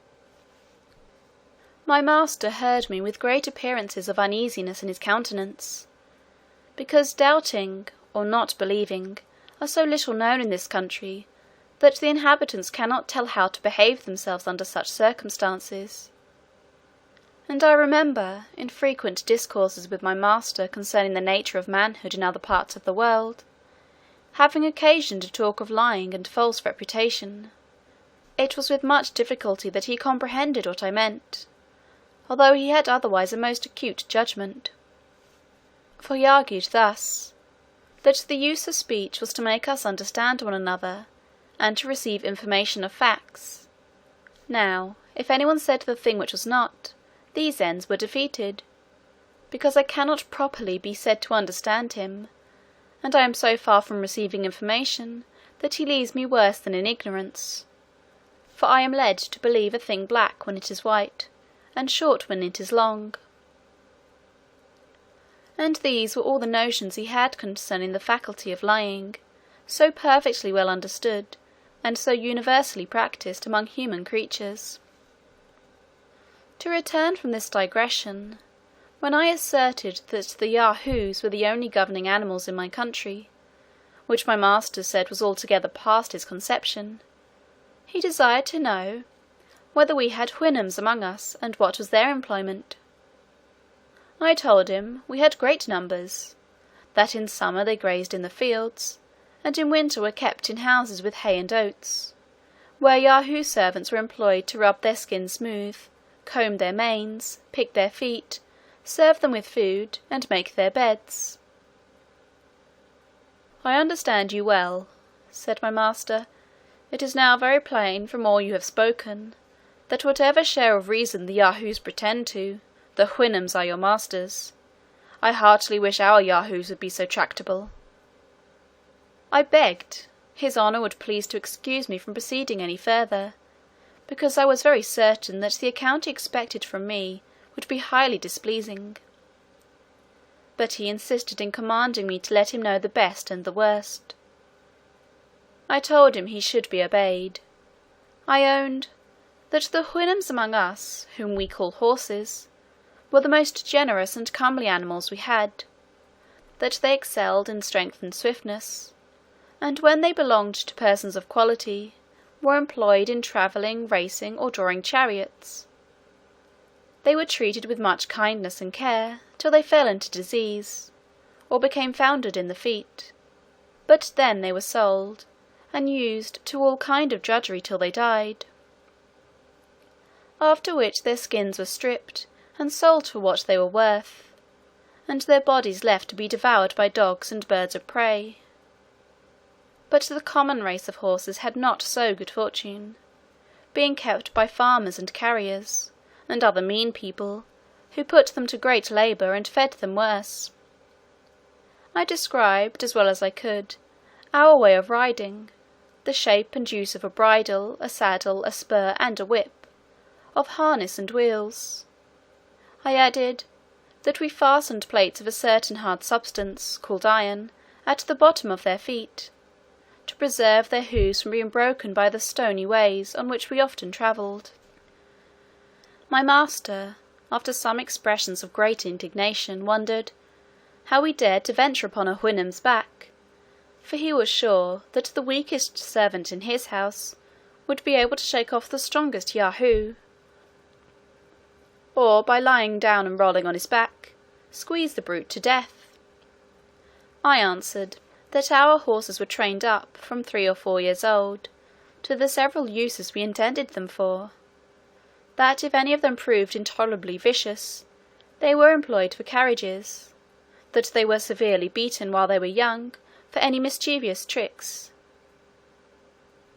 My master heard me with great appearances of uneasiness in his countenance, because doubting, or not believing, are so little known in this country, that the inhabitants cannot tell how to behave themselves under such circumstances. And I remember, in frequent discourses with my master concerning the nature of manhood in other parts of the world, having occasion to talk of lying and false reputation, it was with much difficulty that he comprehended what I meant, although he had otherwise a most acute judgment. For he argued thus, that the use of speech was to make us understand one another, and to receive information of facts. Now, if any one said the thing which was not, these ends were defeated, because I cannot properly be said to understand him, and I am so far from receiving information, that he leaves me worse than in ignorance. For I am led to believe a thing black when it is white, and short when it is long. And these were all the notions he had concerning the faculty of lying, so perfectly well understood, and so universally practised among human creatures. To return from this digression, when I asserted that the Yahoos were the only governing animals in my country, which my master said was altogether past his conception, he desired to know whether we had Houyhnhnms among us, and what was their employment. I told him we had great numbers, that in summer they grazed in the fields, and in winter were kept in houses with hay and oats, where Yahoo servants were employed to rub their skins smooth, comb their manes, pick their feet, serve them with food, and make their beds. I understand you well, said my master. It is now very plain, from all you have spoken, that whatever share of reason the Yahoos pretend to, the Houyhnhnms are your masters. I heartily wish our Yahoos would be so tractable. I begged his honour would please to excuse me from proceeding any further, because I was very certain that the account he expected from me would be highly displeasing. But he insisted in commanding me to let him know the best and the worst. I told him he should be obeyed. I owned that the Houyhnhnms among us, whom we call horses, were the most generous and comely animals we had, that they excelled in strength and swiftness, and when they belonged to persons of quality, were employed in travelling, racing, or drawing chariots. They were treated with much kindness and care, till they fell into disease, or became foundered in the feet, but then they were sold, and used to all kind of drudgery till they died. After which their skins were stripped, and sold for what they were worth, and their bodies left to be devoured by dogs and birds of prey. But the common race of horses had not so good fortune, being kept by farmers and carriers, and other mean people, who put them to great labour, and fed them worse. I described, as well as I could, our way of riding, the shape and use of a bridle, a saddle, a spur, and a whip, of harness and wheels. I added, that we fastened plates of a certain hard substance, called iron, at the bottom of their feet, to preserve their hoofs from being broken by the stony ways on which we often travelled. My master, after some expressions of great indignation, wondered how we dared to venture upon a Houyhnhnm's back, for he was sure that the weakest servant in his house would be able to shake off the strongest Yahoo, or by lying down and rolling on his back, squeeze the brute to death. I answered that our horses were trained up, from 3 or 4 years old, to the several uses we intended them for; that if any of them proved intolerably vicious, they were employed for carriages; that they were severely beaten while they were young for any mischievous tricks;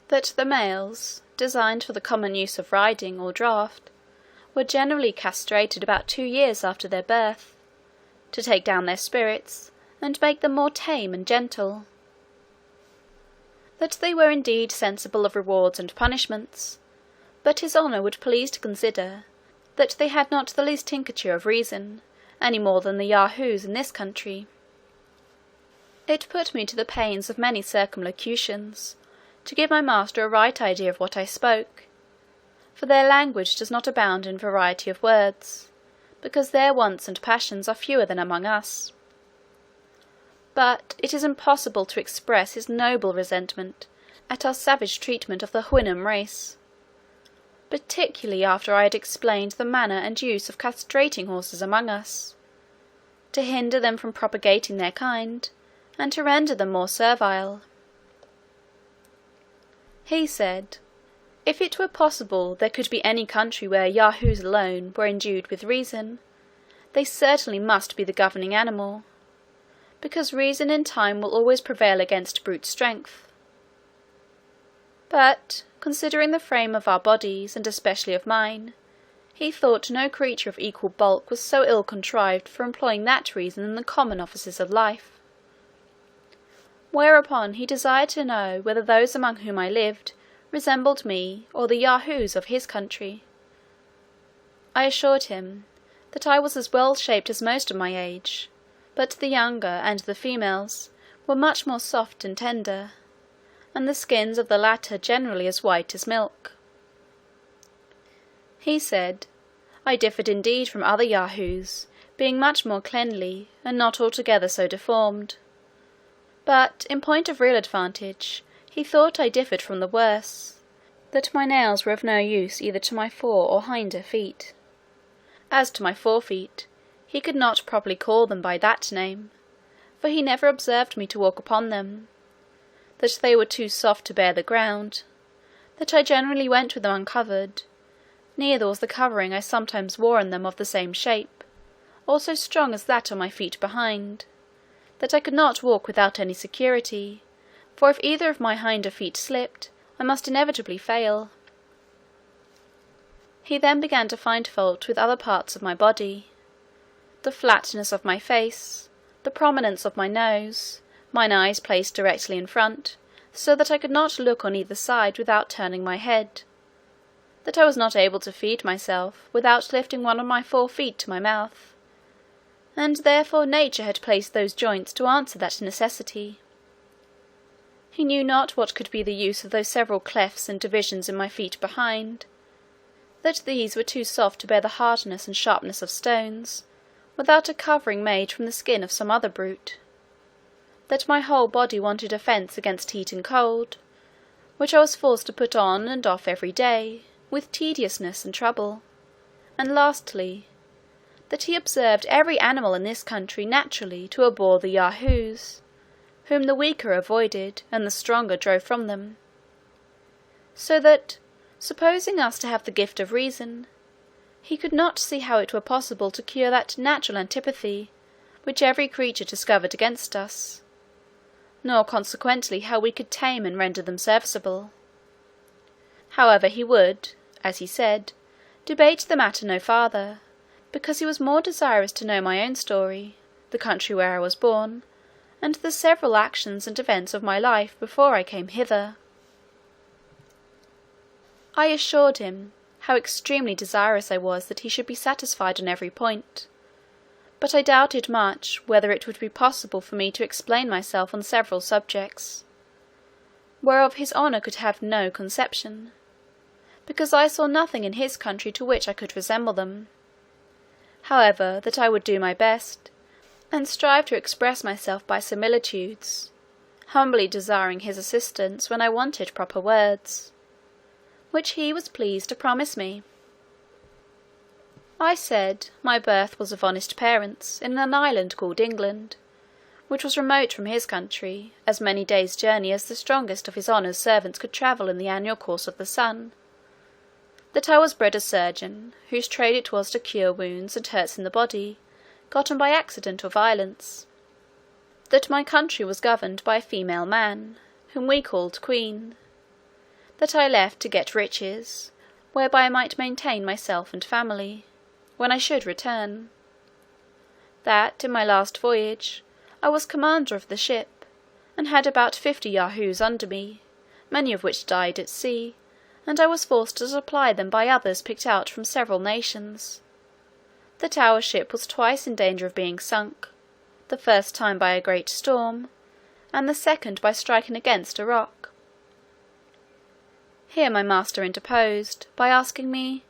that the males, designed for the common use of riding or draught, were generally castrated about 2 years after their birth, to take down their spirits, and make them more tame and gentle; that they were indeed sensible of rewards and punishments, but his honour would please to consider that they had not the least tincture of reason, any more than the Yahoos in this country. It put me to the pains of many circumlocutions to give my master a right idea of what I spoke, for their language does not abound in variety of words, because their wants and passions are fewer than among us. But it is impossible to express his noble resentment at our savage treatment of the Houyhnhnm race, particularly after I had explained the manner and use of castrating horses among us, to hinder them from propagating their kind, and to render them more servile. He said, if it were possible there could be any country where Yahoos alone were endued with reason, they certainly must be the governing animal, because reason in time will always prevail against brute strength. But, considering the frame of our bodies, and especially of mine, he thought no creature of equal bulk was so ill contrived for employing that reason in the common offices of life. Whereupon he desired to know whether those among whom I lived resembled me or the Yahoos of his country. I assured him that I was as well shaped as most of my age, but the younger and the females were much more soft and tender, and the skins of the latter generally as white as milk. He said, I differed indeed from other Yahoos, being much more cleanly, and not altogether so deformed; but, in point of real advantage, he thought I differed from the worse, that my nails were of no use either to my fore or hinder feet. As to my forefeet, he could not properly call them by that name, for he never observed me to walk upon them; that they were too soft to bear the ground; that I generally went with them uncovered; neither was the covering I sometimes wore on them of the same shape, or so strong as that on my feet behind; that I could not walk without any security, for if either of my hinder feet slipped, I must inevitably fail. He then began to find fault with other parts of my body, the flatness of my face, the prominence of my nose, mine eyes placed directly in front, so that I could not look on either side without turning my head, that I was not able to feed myself without lifting one of my 4 feet to my mouth, and therefore nature had placed those joints to answer that necessity. He knew not what could be the use of those several clefts and divisions in my feet behind, that these were too soft to bear the hardness and sharpness of stones, without a covering made from the skin of some other brute; that my whole body wanted a fence against heat and cold, which I was forced to put on and off every day, with tediousness and trouble; and lastly, that he observed every animal in this country naturally to abhor the Yahoos, whom the weaker avoided, and the stronger drove from them; so that, supposing us to have the gift of reason, he could not see how it were possible to cure that natural antipathy which every creature discovered against us, nor consequently how we could tame and render them serviceable. However, he would, as he said, debate the matter no farther, because he was more desirous to know my own story, the country where I was born, and the several actions and events of my life before I came hither. I assured him how extremely desirous I was that he should be satisfied on every point, but I doubted much whether it would be possible for me to explain myself on several subjects. whereof his honour could have no conception, because I saw nothing in his country to which I could resemble them. However, that I would do my best, and strive to express myself by similitudes, humbly desiring his assistance when I wanted proper words, which he was pleased to promise me. I said, my birth was of honest parents, in an island called England, which was remote from his country, as many days' journey as the strongest of his honour's servants could travel in the annual course of the sun. That I was bred a surgeon, whose trade it was to cure wounds and hurts in the body, gotten by accident or violence. That my country was governed by a female man, whom we called queen. That I left to get riches, whereby I might maintain myself and family, when I should return. That, in my last voyage, I was commander of the ship, and had about 50 Yahoos under me, many of which died at sea, and I was forced to supply them by others picked out from several nations. That our ship was twice in danger of being sunk, the first time by a great storm, and the second by striking against a rock. Here my master interposed, by asking me,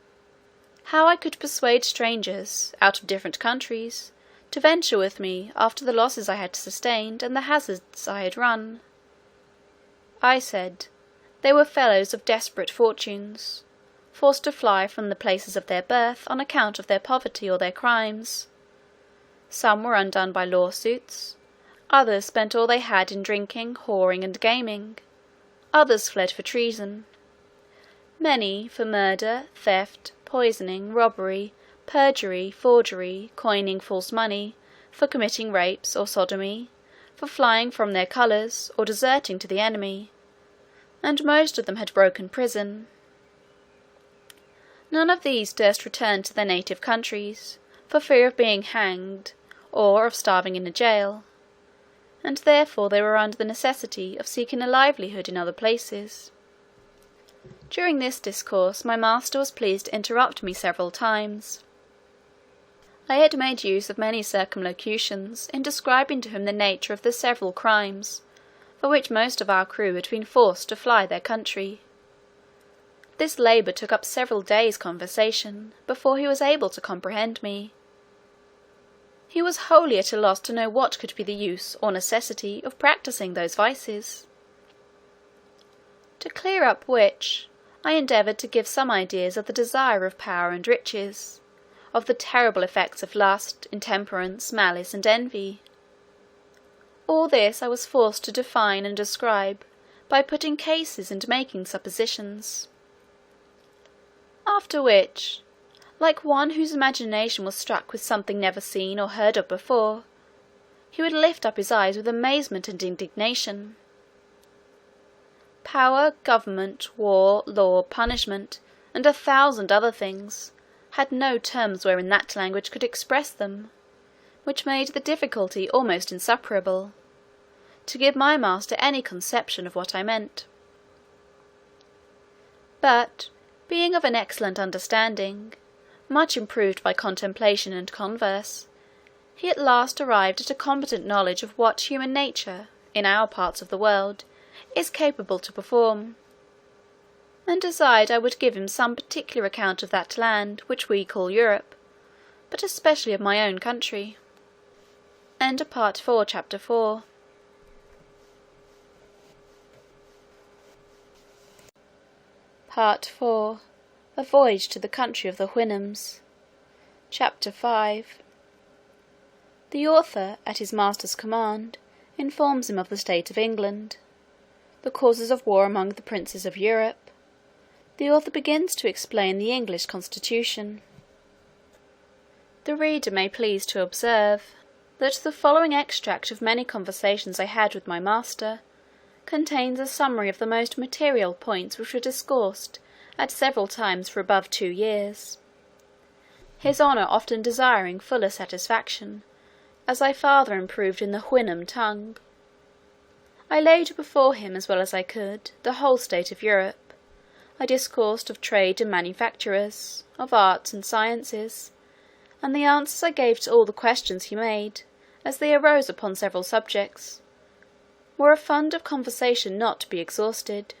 how I could persuade strangers, out of different countries, to venture with me after the losses I had sustained and the hazards I had run. I said, they were fellows of desperate fortunes, forced to fly from the places of their birth on account of their poverty or their crimes. Some were undone by lawsuits, others spent all they had in drinking, whoring, and gaming, others fled for treason, many for murder, theft, poisoning, robbery, perjury, forgery, coining false money, for committing rapes or sodomy, for flying from their colours, or deserting to the enemy, and most of them had broken prison. None of these durst return to their native countries, for fear of being hanged, or of starving in a jail, and therefore they were under the necessity of seeking a livelihood in other places. During this discourse my master was pleased to interrupt me several times. I had made use of many circumlocutions in describing to him the nature of the several crimes for which most of our crew had been forced to fly their country. This labour took up several days' conversation before he was able to comprehend me. He was wholly at a loss to know what could be the use or necessity of practising those vices. To clear up which, I endeavoured to give some ideas of the desire of power and riches, of the terrible effects of lust, intemperance, malice, and envy. All this I was forced to define and describe by putting cases and making suppositions. After which, like one whose imagination was struck with something never seen or heard of before, he would lift up his eyes with amazement and indignation. Power, government, war, law, punishment, and 1,000 other things, had no terms wherein that language could express them, which made the difficulty almost insuperable, to give my master any conception of what I meant. But, being of an excellent understanding, much improved by contemplation and converse, he at last arrived at a competent knowledge of what human nature, in our parts of the world, is capable to perform, and desired I would give him some particular account of that land which we call Europe, but especially of my own country. End of Part 4, Chapter 4. Part 4. A Voyage to the Country of the Houyhnhnms. Chapter 5. The author, at his master's command, informs him of the state of England, the causes of war among the princes of Europe. The author begins to explain the English constitution. The reader may please to observe that the following extract of many conversations I had with my master contains a summary of the most material points which were discoursed at several times for above 2 years, his honour often desiring fuller satisfaction, as I farther improved in the Houyhnhnm tongue. I laid before him, as well as I could, the whole state of Europe. I discoursed of trade and manufactures, of arts and sciences, and the answers I gave to all the questions he made, as they arose upon several subjects, were a fund of conversation not to be exhausted.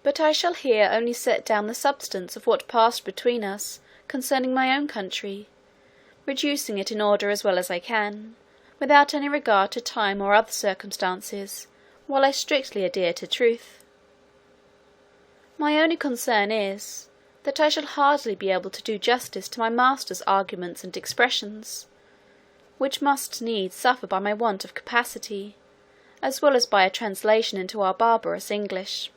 But I shall here only set down the substance of what passed between us concerning my own country, reducing it in order as well as I can, without any regard to time or other circumstances, while I strictly adhere to truth. My only concern is, that I shall hardly be able to do justice to my master's arguments and expressions, which must needs suffer by my want of capacity, as well as by a translation into our barbarous English.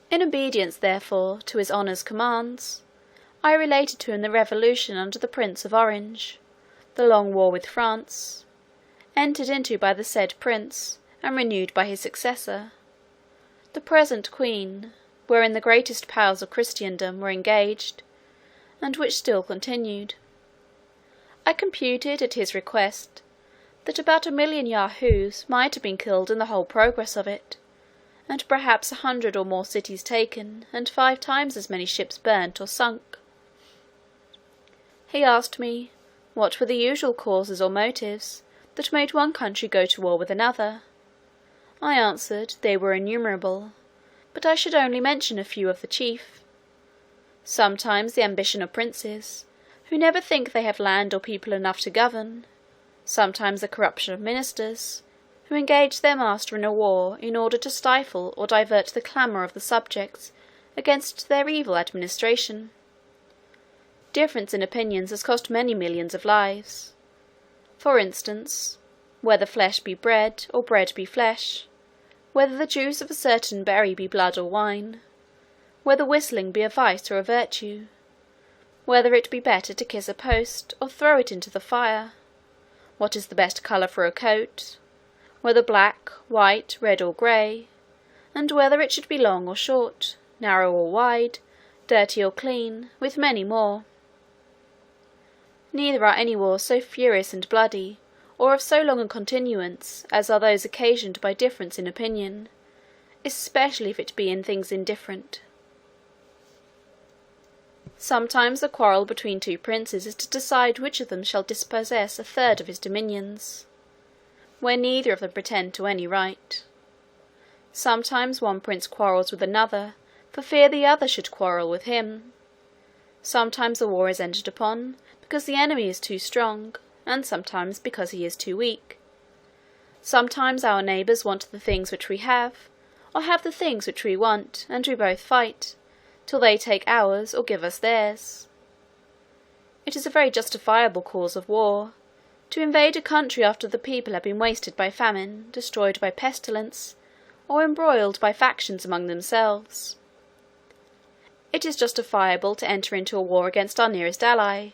In obedience, therefore, to his honour's commands, I related to him the revolution under the Prince of Orange, the long war with France, entered into by the said prince, and renewed by his successor, the present queen, wherein the greatest powers of Christendom were engaged, and which still continued. I computed, at his request, that about 1,000,000 Yahoos might have been killed in the whole progress of it, and perhaps 100 or more cities taken, and 5 times as many ships burnt or sunk. He asked me, what were the usual causes or motives that made one country go to war with another? I answered, they were innumerable, but I should only mention a few of the chief. Sometimes the ambition of princes, who never think they have land or people enough to govern; sometimes the corruption of ministers, who engage their master in a war in order to stifle or divert the clamour of the subjects against their evil administration. Difference in opinions has cost many millions of lives. For instance, whether flesh be bread, or bread be flesh; whether the juice of a certain berry be blood or wine; whether whistling be a vice or a virtue; whether it be better to kiss a post, or throw it into the fire; what is the best colour for a coat; whether black, white, red, or grey; and whether it should be long or short, narrow or wide, dirty or clean, with many more. Neither are any wars so furious and bloody, or of so long a continuance, as are those occasioned by difference in opinion, especially if it be in things indifferent. Sometimes the quarrel between 2 princes is to decide which of them shall dispossess a third of his dominions, where neither of them pretend to any right. Sometimes one prince quarrels with another, for fear the other should quarrel with him. Sometimes a war is entered upon, because the enemy is too strong, and sometimes because he is too weak. Sometimes our neighbours want the things which we have, or have the things which we want, and we both fight, till they take ours, or give us theirs. It is a very justifiable cause of war, to invade a country after the people have been wasted by famine, destroyed by pestilence, or embroiled by factions among themselves. It is justifiable to enter into a war against our nearest ally,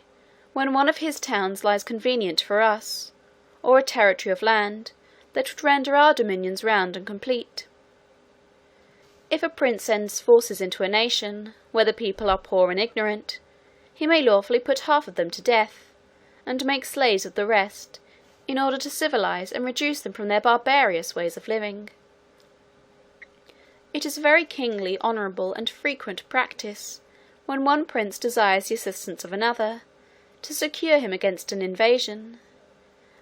when one of his towns lies convenient for us, or a territory of land that would render our dominions round and complete. If a prince sends forces into a nation, where the people are poor and ignorant, he may lawfully put half of them to death, and make slaves of the rest, in order to civilize and reduce them from their barbarous ways of living. It is a very kingly, honourable, and frequent practice, when one prince desires the assistance of another, to secure him against an invasion,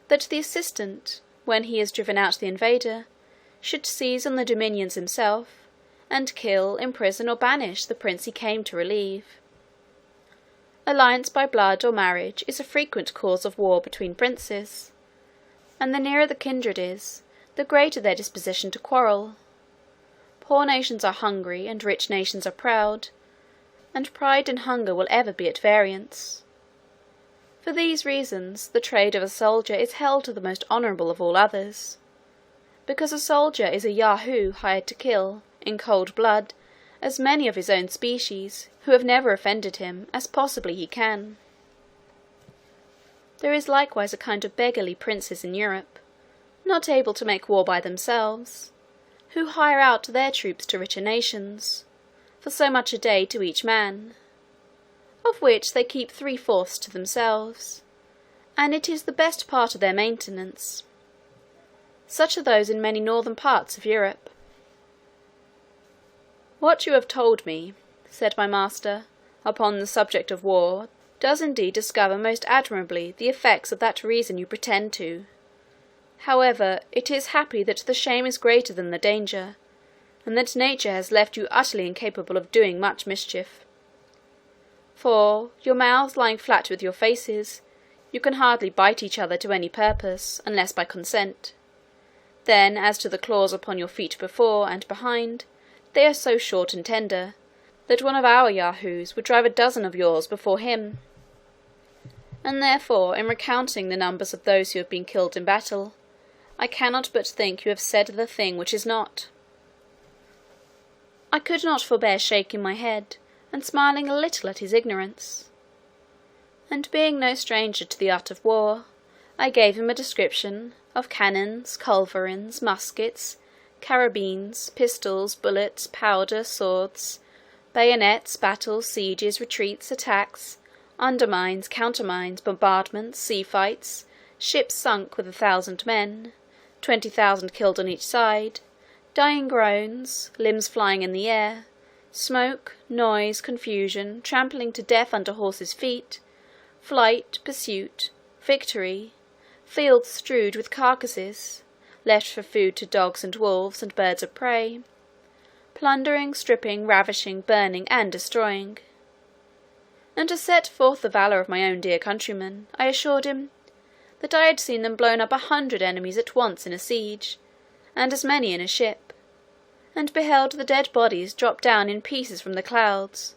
that the assistant, when he has driven out the invader, should seize on the dominions himself, and kill, imprison, or banish the prince he came to relieve. Alliance by blood or marriage is a frequent cause of war between princes, and the nearer the kindred is, the greater their disposition to quarrel. Poor nations are hungry, and rich nations are proud, and pride and hunger will ever be at variance. For these reasons, the trade of a soldier is held to the most honourable of all others, because a soldier is a Yahoo hired to kill, in cold blood, as many of his own species, who have never offended him, as possibly he can. There is likewise a kind of beggarly princes in Europe, not able to make war by themselves, who hire out their troops to richer nations, for so much a day to each man, of which they keep 3/4 to themselves, and it is the best part of their maintenance. Such are those in many northern parts of Europe. "What you have told me," said my master, "upon the subject of war, does indeed discover most admirably the effects of that reason you pretend to, However, it is happy that the shame is greater than the danger, and that nature has left you utterly incapable of doing much mischief. For, your mouths lying flat with your faces, you can hardly bite each other to any purpose, unless by consent. Then, as to the claws upon your feet before and behind, they are so short and tender, that one of our Yahoos would drive a dozen of yours before him. And therefore, in recounting the numbers of those who have been killed in battle, I cannot but think you have said the thing which is not. I could not forbear shaking my head, and smiling a little at his ignorance. And being no stranger to the art of war, I gave him a description of cannons, culverins, muskets, carabines, pistols, bullets, powder, swords, bayonets, battles, sieges, retreats, attacks, undermines, countermines, bombardments, sea fights, ships sunk with 1,000 men, 20,000 killed on each side, dying groans, limbs flying in the air, smoke, noise, confusion, trampling to death under horses' feet, flight, pursuit, victory, fields strewed with carcasses, left for food to dogs and wolves and birds of prey, plundering, stripping, ravishing, burning, and destroying. And to set forth the valour of my own dear countrymen, I assured him that I had seen them blown up 100 enemies at once in a siege, and as many in a ship, and beheld the dead bodies drop down in pieces from the clouds,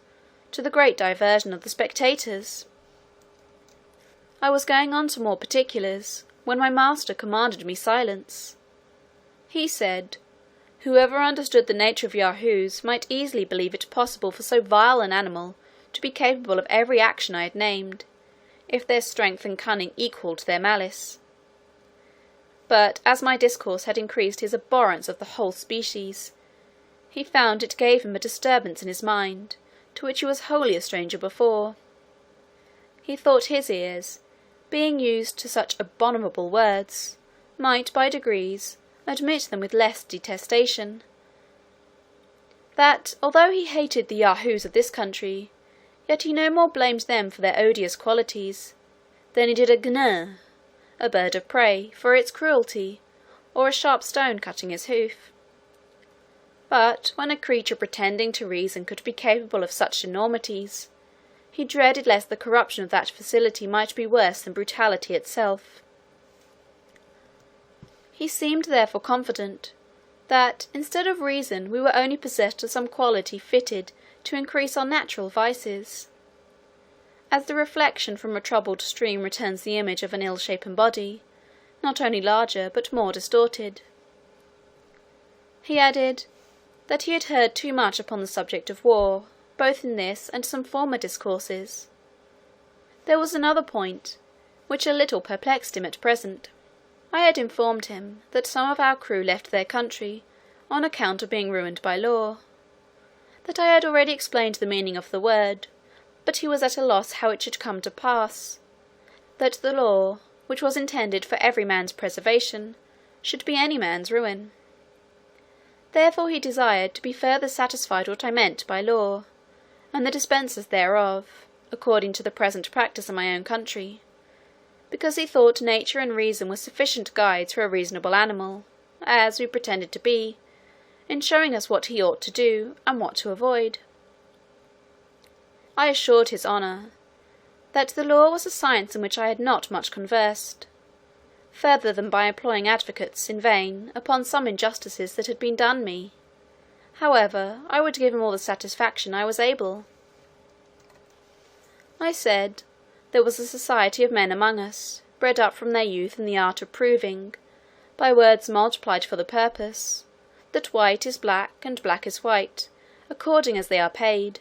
to the great diversion of the spectators. I was going on to more particulars, when my master commanded me silence. He said, whoever understood the nature of Yahoos might easily believe it possible for so vile an animal to be capable of every action I had named, if their strength and cunning equalled their malice. But as my discourse had increased his abhorrence of the whole species, he found it gave him a disturbance in his mind, to which he was wholly a stranger before. He thought his ears, being used to such abominable words, might by degrees admit them with less detestation. That, although he hated the Yahoos of this country, yet he no more blamed them for their odious qualities, than he did a gnat, a bird of prey, for its cruelty, or a sharp stone cutting his hoof. But when a creature pretending to reason could be capable of such enormities, he dreaded lest the corruption of that facility might be worse than brutality itself. He seemed therefore confident that, instead of reason, we were only possessed of some quality fitted to increase our natural vices, as the reflection from a troubled stream returns the image of an ill-shapen body, not only larger but more distorted. He added, that he had heard too much upon the subject of war, both in this and some former discourses. There was another point, which a little perplexed him at present. I had informed him that some of our crew left their country on account of being ruined by law, that I had already explained the meaning of the word, but he was at a loss how it should come to pass, that the law, which was intended for every man's preservation, should be any man's ruin. Therefore he desired to be further satisfied what I meant by law, and the dispensers thereof, according to the present practice in my own country, because he thought nature and reason were sufficient guides for a reasonable animal, as we pretended to be, in showing us what he ought to do, and what to avoid. I assured his honour, that the law was a science in which I had not much conversed, further than by employing advocates in vain upon some injustices that had been done me. However, I would give him all the satisfaction I was able. I said, there was a society of men among us, bred up from their youth in the art of proving, by words multiplied for the purpose, that white is black, and black is white, according as they are paid.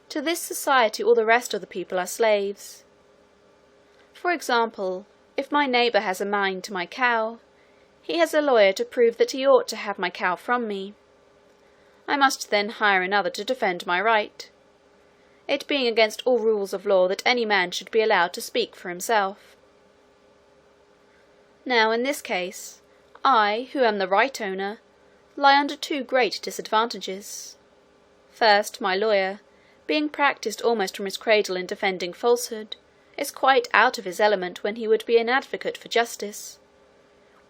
To this society all the rest of the people are slaves. For example, if my neighbour has a mind to my cow, he has a lawyer to prove that he ought to have my cow from me. I must then hire another to defend my right, it being against all rules of law that any man should be allowed to speak for himself. Now, in this case, I, who am the right owner, lie under two great disadvantages. First, my lawyer, being practised almost from his cradle in defending falsehood, is quite out of his element when he would be an advocate for justice.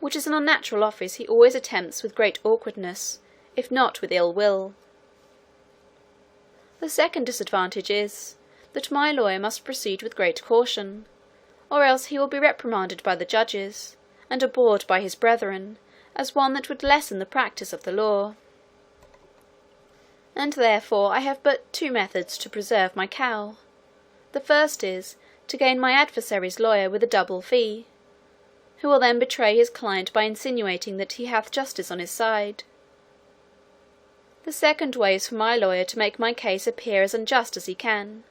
which is an unnatural office he always attempts with great awkwardness, if not with ill will. The second disadvantage is, that my lawyer must proceed with great caution, or else he will be reprimanded by the judges, and abhorred by his brethren, as one that would lessen the practice of the law. And therefore I have but two methods to preserve my cow. The first is, to gain my adversary's lawyer with a double fee, who will then betray his client by insinuating that he hath justice on his side. The second way is for my lawyer to make my case appear as unjust as he can,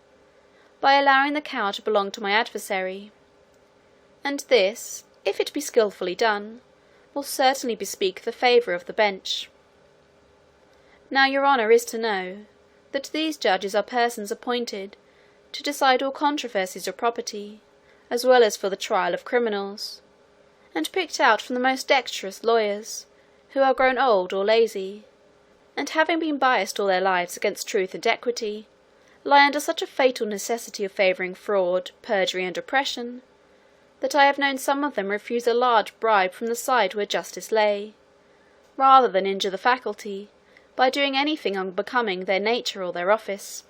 by allowing the cow to belong to my adversary, and this, if it be skilfully done, will certainly bespeak the favour of the bench. Now your honour is to know, that these judges are persons appointed to decide all controversies of property, as well as for the trial of criminals, and picked out from the most dexterous lawyers, who are grown old or lazy, and having been biassed all their lives against truth and equity, lie under such a fatal necessity of favouring fraud, perjury, and oppression, that I have known some of them refuse a large bribe from the side where justice lay, rather than injure the faculty, by doing anything unbecoming their nature or their office.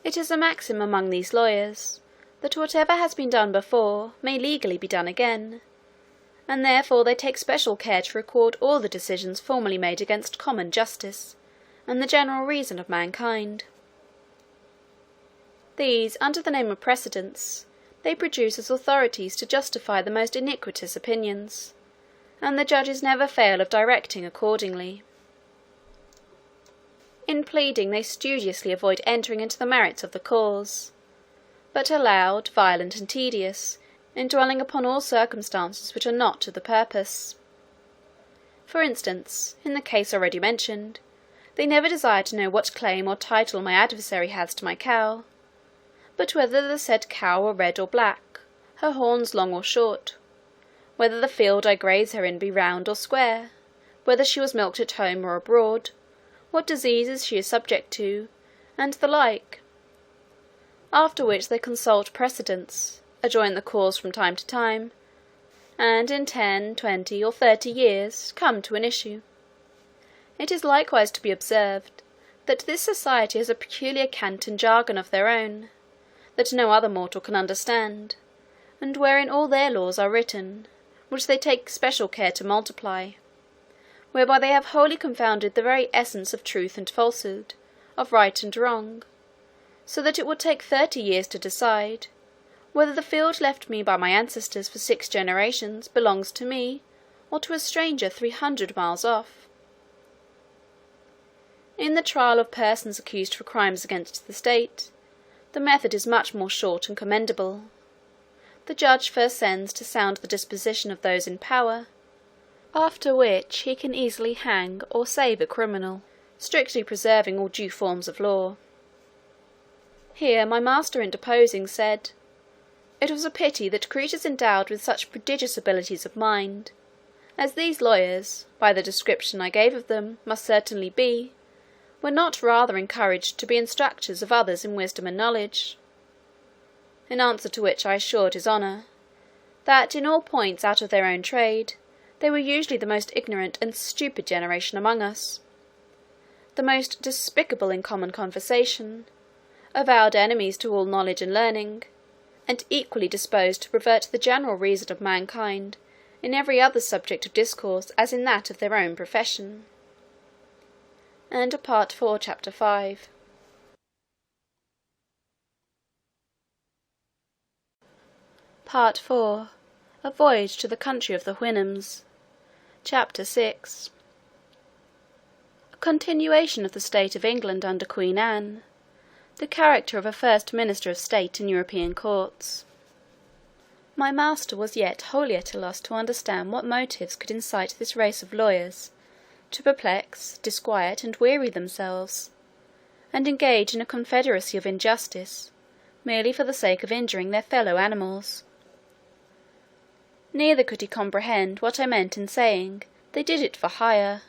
It is a maxim among these lawyers, that whatever has been done before may legally be done again, and therefore they take special care to record all the decisions formerly made against common justice, and the general reason of mankind. These, under the name of precedents, they produce as authorities to justify the most iniquitous opinions, and the judges never fail of directing accordingly. In pleading they studiously avoid entering into the merits of the cause, but are loud, violent, and tedious in dwelling upon all circumstances which are not to the purpose. For instance, in the case already mentioned, they never desire to know what claim or title my adversary has to my cow, but whether the said cow were red or black, her horns long or short, whether the field I graze her in be round or square, whether she was milked at home or abroad, what diseases she is subject to, and the like. After which they consult precedents, adjourn the cause from time to time, and in 10, 20, or 30 years come to an issue. It is likewise to be observed, that this society has a peculiar cant and jargon of their own, that no other mortal can understand, and wherein all their laws are written, which they take special care to multiply, whereby they have wholly confounded the very essence of truth and falsehood, of right and wrong, so that it will take 30 years to decide, whether the field left me by my ancestors for 6 generations belongs to me, or to a stranger 300 miles off. In the trial of persons accused for crimes against the state, the method is much more short and commendable. The judge first sends to sound the disposition of those in power, after which he can easily hang or save a criminal, strictly preserving all due forms of law. Here my master interposing said, it was a pity that creatures endowed with such prodigious abilities of mind, as these lawyers, by the description I gave of them, must certainly be, were not rather encouraged to be instructors of others in wisdom and knowledge. In answer to which I assured his honour, that in all points out of their own trade, they were usually the most ignorant and stupid generation among us, the most despicable in common conversation, avowed enemies to all knowledge and learning, and equally disposed to pervert the general reason of mankind in every other subject of discourse as in that of their own profession. End of Part 4, Chapter 5. Part 4. A Voyage to the Country of the Houyhnhnms. Chapter 6. A continuation of the state of England under Queen Anne. The character of a first minister of state in European courts. My master was yet wholly at a loss to understand what motives could incite this race of lawyers to perplex, disquiet, and weary themselves, and engage in a confederacy of injustice, merely for the sake of injuring their fellow animals. Neither could he comprehend what I meant in saying they did it for hire,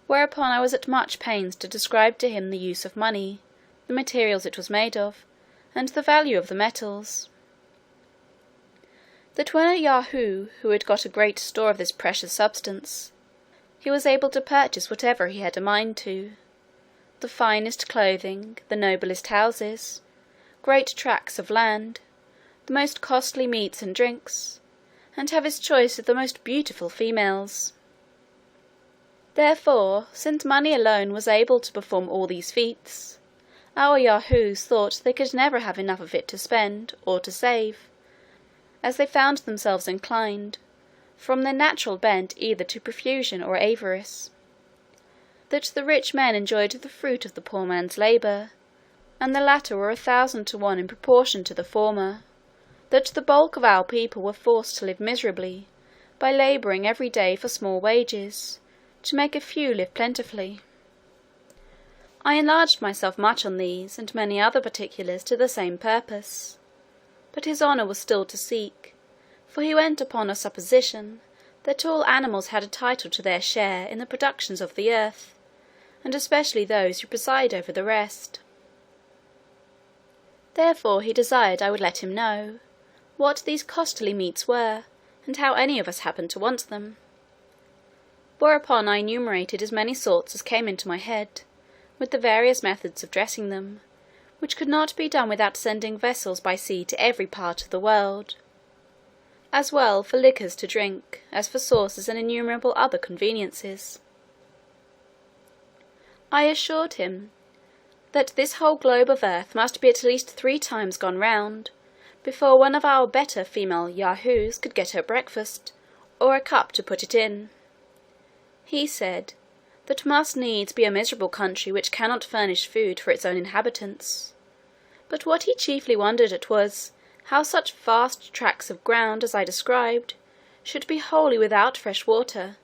whereupon I was at much pains to describe to him the use of money, the materials it was made of, and the value of the metals. that when a Yahoo who had got a great store of this precious substance, he was able to purchase whatever he had a mind to, the finest clothing, the noblest houses, great tracts of land, the most costly meats and drinks, and have his choice of the most beautiful females. Therefore, since money alone was able to perform all these feats, our Yahoos thought they could never have enough of it to spend or to save, as they found themselves inclined, from their natural bent either to profusion or avarice, that the rich men enjoyed the fruit of the poor man's labour, and the latter were 1,000 to 1 in proportion to the former, that the bulk of our people were forced to live miserably, by labouring every day for small wages, to make a few live plentifully. I enlarged myself much on these and many other particulars to the same purpose, but his honour was still to seek, for he went upon a supposition that all animals had a title to their share in the productions of the earth, and especially those who preside over the rest. Therefore he desired I would let him know what these costly meats were, and how any of us happened to want them. Whereupon I enumerated as many sorts as came into my head, with the various methods of dressing them, which could not be done without sending vessels by sea to every part of the world, as well for liquors to drink, as for sauces and innumerable other conveniences. I assured him that this whole globe of earth must be at least 3 times gone round, before one of our better female Yahoos could get her breakfast, or a cup to put it in. He said, that must needs be a miserable country which cannot furnish food for its own inhabitants. But what he chiefly wondered at was, how such vast tracts of ground as I described should be wholly without fresh water,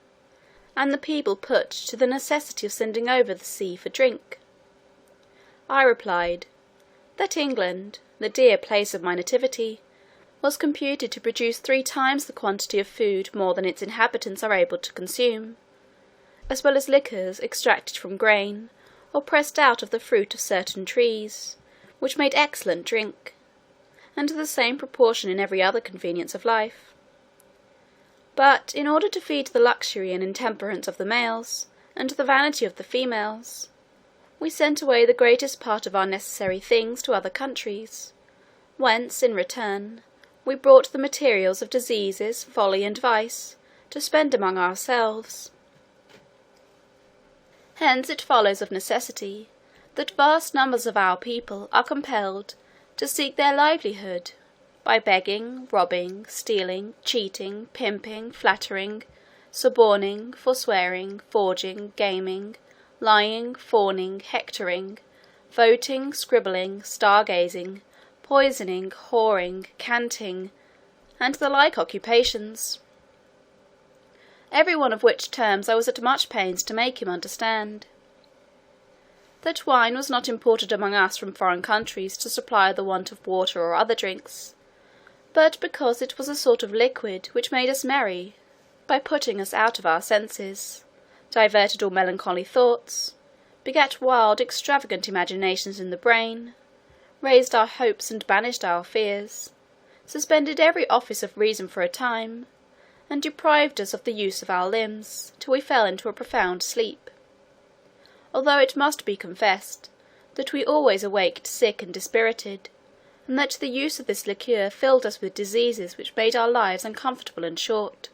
and the people put to the necessity of sending over the sea for drink. I replied, that England, the dear place of my nativity, was computed to produce 3 times the quantity of food more than its inhabitants are able to consume, as well as liquors extracted from grain, or pressed out of the fruit of certain trees, which made excellent drink, and the same proportion in every other convenience of life. But in order to feed the luxury and intemperance of the males, and the vanity of the females, we sent away the greatest part of our necessary things to other countries, whence, in return, we brought the materials of diseases, folly, and vice, to spend among ourselves. Hence it follows of necessity, that vast numbers of our people are compelled to seek their livelihood by begging, robbing, stealing, cheating, pimping, flattering, suborning, forswearing, forging, gaming, lying, fawning, hectoring, voting, scribbling, stargazing, poisoning, whoring, canting, and the like occupations, every one of which terms I was at much pains to make him understand. That wine was not imported among us from foreign countries to supply the want of water or other drinks, but because it was a sort of liquid which made us merry, by putting us out of our senses, diverted all melancholy thoughts, begat wild extravagant imaginations in the brain, raised our hopes and banished our fears, suspended every office of reason for a time, and deprived us of the use of our limbs, till we fell into a profound sleep. Although it must be confessed, that we always awaked sick and dispirited, and that the use of this liqueur filled us with diseases which made our lives uncomfortable and short.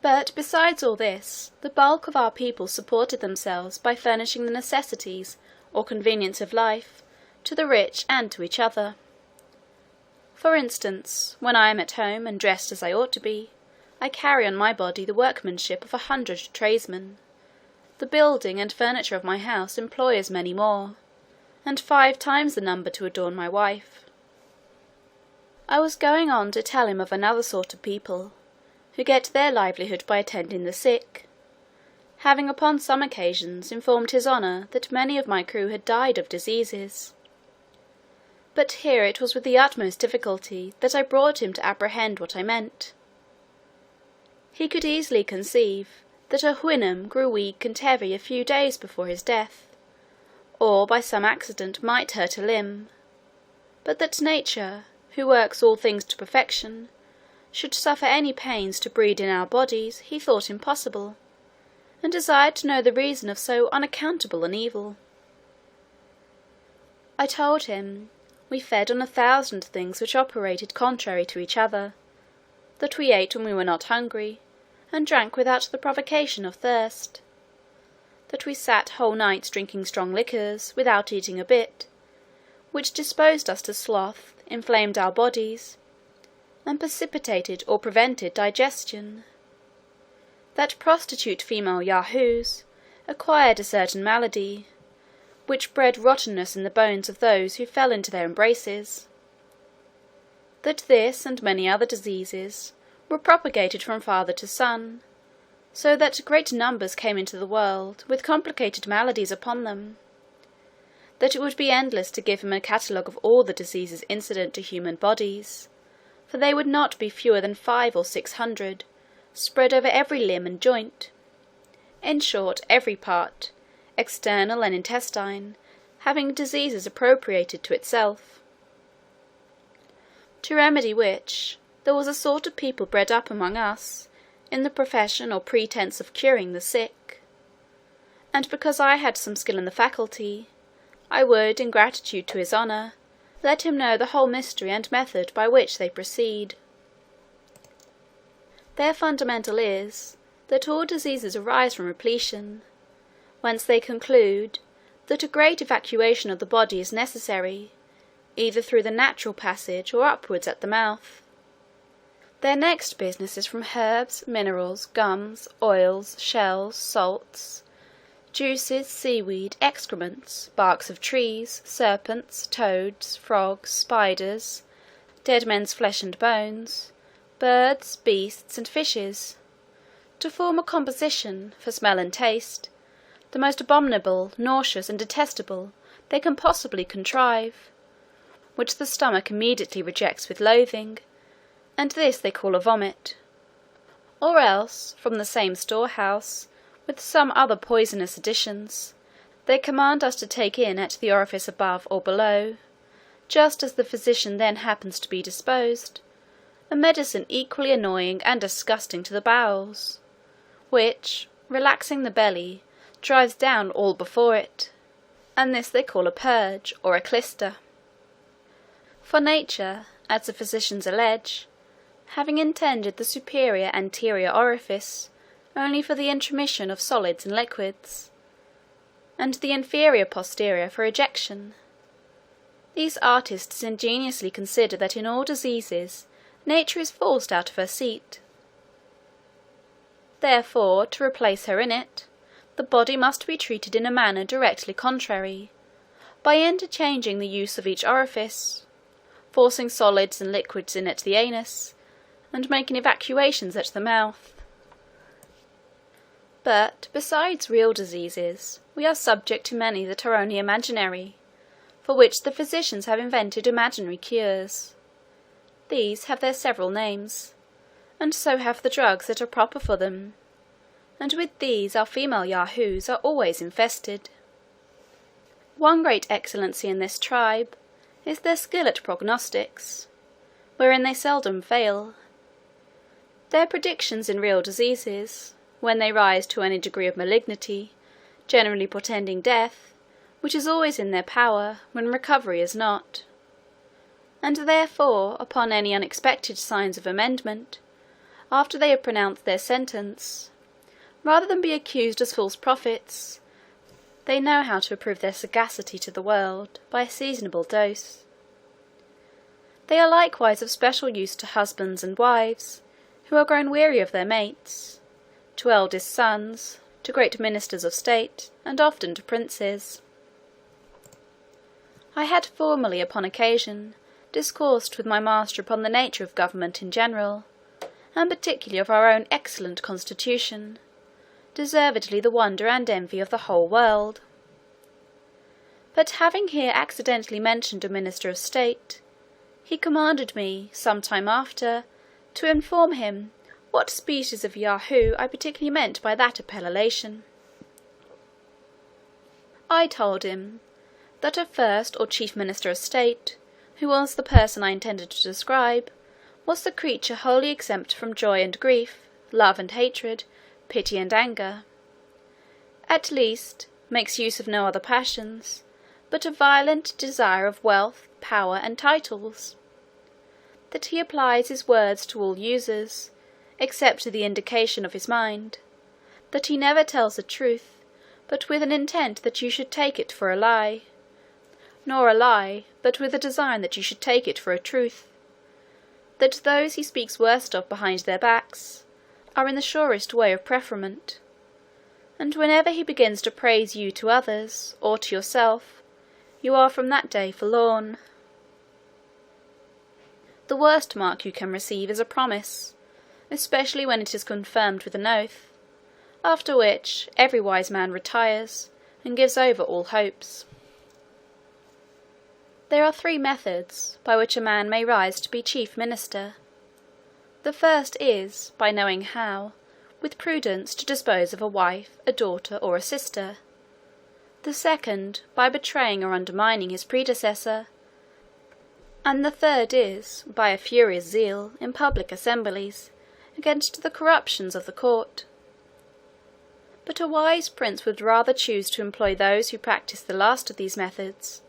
But besides all this, the bulk of our people supported themselves by furnishing the necessities or convenience of life to the rich and to each other. For instance, when I am at home and dressed as I ought to be, I carry on my body the workmanship of 100 tradesmen. The building and furniture of my house employ as many more, and 5 times the number to adorn my wife. I was going on to tell him of another sort of people, who get their livelihood by attending the sick, having upon some occasions informed his honour that many of my crew had died of diseases. But here it was with the utmost difficulty that I brought him to apprehend what I meant. He could easily conceive that a Houyhnhnm grew weak and heavy a few days before his death, or by some accident might hurt a limb, but that nature, who works all things to perfection, should suffer any pains to breed in our bodies, he thought impossible, and desired to know the reason of so unaccountable an evil. I told him, we fed on 1,000 things which operated contrary to each other, that we ate when we were not hungry, and drank without the provocation of thirst, that we sat whole nights drinking strong liquors, without eating a bit, which disposed us to sloth, inflamed our bodies, and precipitated or prevented digestion, that prostitute female yahoos acquired a certain malady, which bred rottenness in the bones of those who fell into their embraces, that this and many other diseases were propagated from father to son, so that great numbers came into the world with complicated maladies upon them, that it would be endless to give him a catalogue of all the diseases incident to human bodies, for they would not be fewer than 500 or 600, spread over every limb and joint, in short, every part, external and intestine, having diseases appropriated to itself, to remedy which, there was a sort of people bred up among us, in the profession or pretence of curing the sick, and because I had some skill in the faculty, I would, in gratitude to his honour, let him know the whole mystery and method by which they proceed. Their fundamental is, that all diseases arise from repletion, whence they conclude, that a great evacuation of the body is necessary, either through the natural passage or upwards at the mouth. Their next business is from herbs, minerals, gums, oils, shells, salts, juices, seaweed, excrements, barks of trees, serpents, toads, frogs, spiders, dead men's flesh and bones, birds, beasts, and fishes, to form a composition, for smell and taste, the most abominable, nauseous, and detestable they can possibly contrive, which the stomach immediately rejects with loathing, and this they call a vomit, or else, from the same storehouse, with some other poisonous additions, they command us to take in at the orifice above or below, just as the physician then happens to be disposed, a medicine equally annoying and disgusting to the bowels, which, relaxing the belly, drives down all before it, and this they call a purge, or a clyster. For nature, as the physicians allege, having intended the superior anterior orifice only for the intromission of solids and liquids, and the inferior posterior for ejection, these artists ingeniously consider that in all diseases nature is forced out of her seat. Therefore, to replace her in it, the body must be treated in a manner directly contrary, by interchanging the use of each orifice, forcing solids and liquids in at the anus, and making evacuations at the mouth. But, besides real diseases, we are subject to many that are only imaginary, for which the physicians have invented imaginary cures. These have their several names, and so have the drugs that are proper for them, and with these our female yahoos are always infested. One great excellency in this tribe is their skill at prognostics, wherein they seldom fail. Their predictions in real diseases, when they rise to any degree of malignity, generally portending death, which is always in their power, when recovery is not, and therefore, upon any unexpected signs of amendment, after they have pronounced their sentence, rather than be accused as false prophets, they know how to approve their sagacity to the world by a seasonable dose. They are likewise of special use to husbands and wives, who are grown weary of their mates, to eldest sons, to great ministers of state, and often to princes. I had formerly, upon occasion, discoursed with my master upon the nature of government in general, and particularly of our own excellent constitution, deservedly the wonder and envy of the whole world. But having here accidentally mentioned a minister of state, he commanded me, some time after, to inform him what species of Yahoo I particularly meant by that appellation. I told him, that a first or chief minister of state who was the person I intended to describe, was the creature wholly exempt from joy and grief, love and hatred, pity and anger; at least, makes use of no other passions, but a violent desire of wealth, power, and titles; that he applies his words to all users, except to the indication of his mind; that he never tells the truth, but with an intent that you should take it for a lie, nor a lie, but with a design that you should take it for a truth; that those he speaks worst of behind their backs, are in the surest way of preferment; and whenever he begins to praise you to others, or to yourself, you are from that day forlorn. The worst mark you can receive is a promise, especially when it is confirmed with an oath, after which every wise man retires, and gives over all hopes. There are 3 methods by which a man may rise to be chief minister. The first is, by knowing how, with prudence, to dispose of a wife, a daughter, or a sister. The second, by betraying or undermining his predecessor. And the third is, by a furious zeal, in public assemblies, against the corruptions of the court. But a wise prince would rather choose to employ those who practise the last of these methods,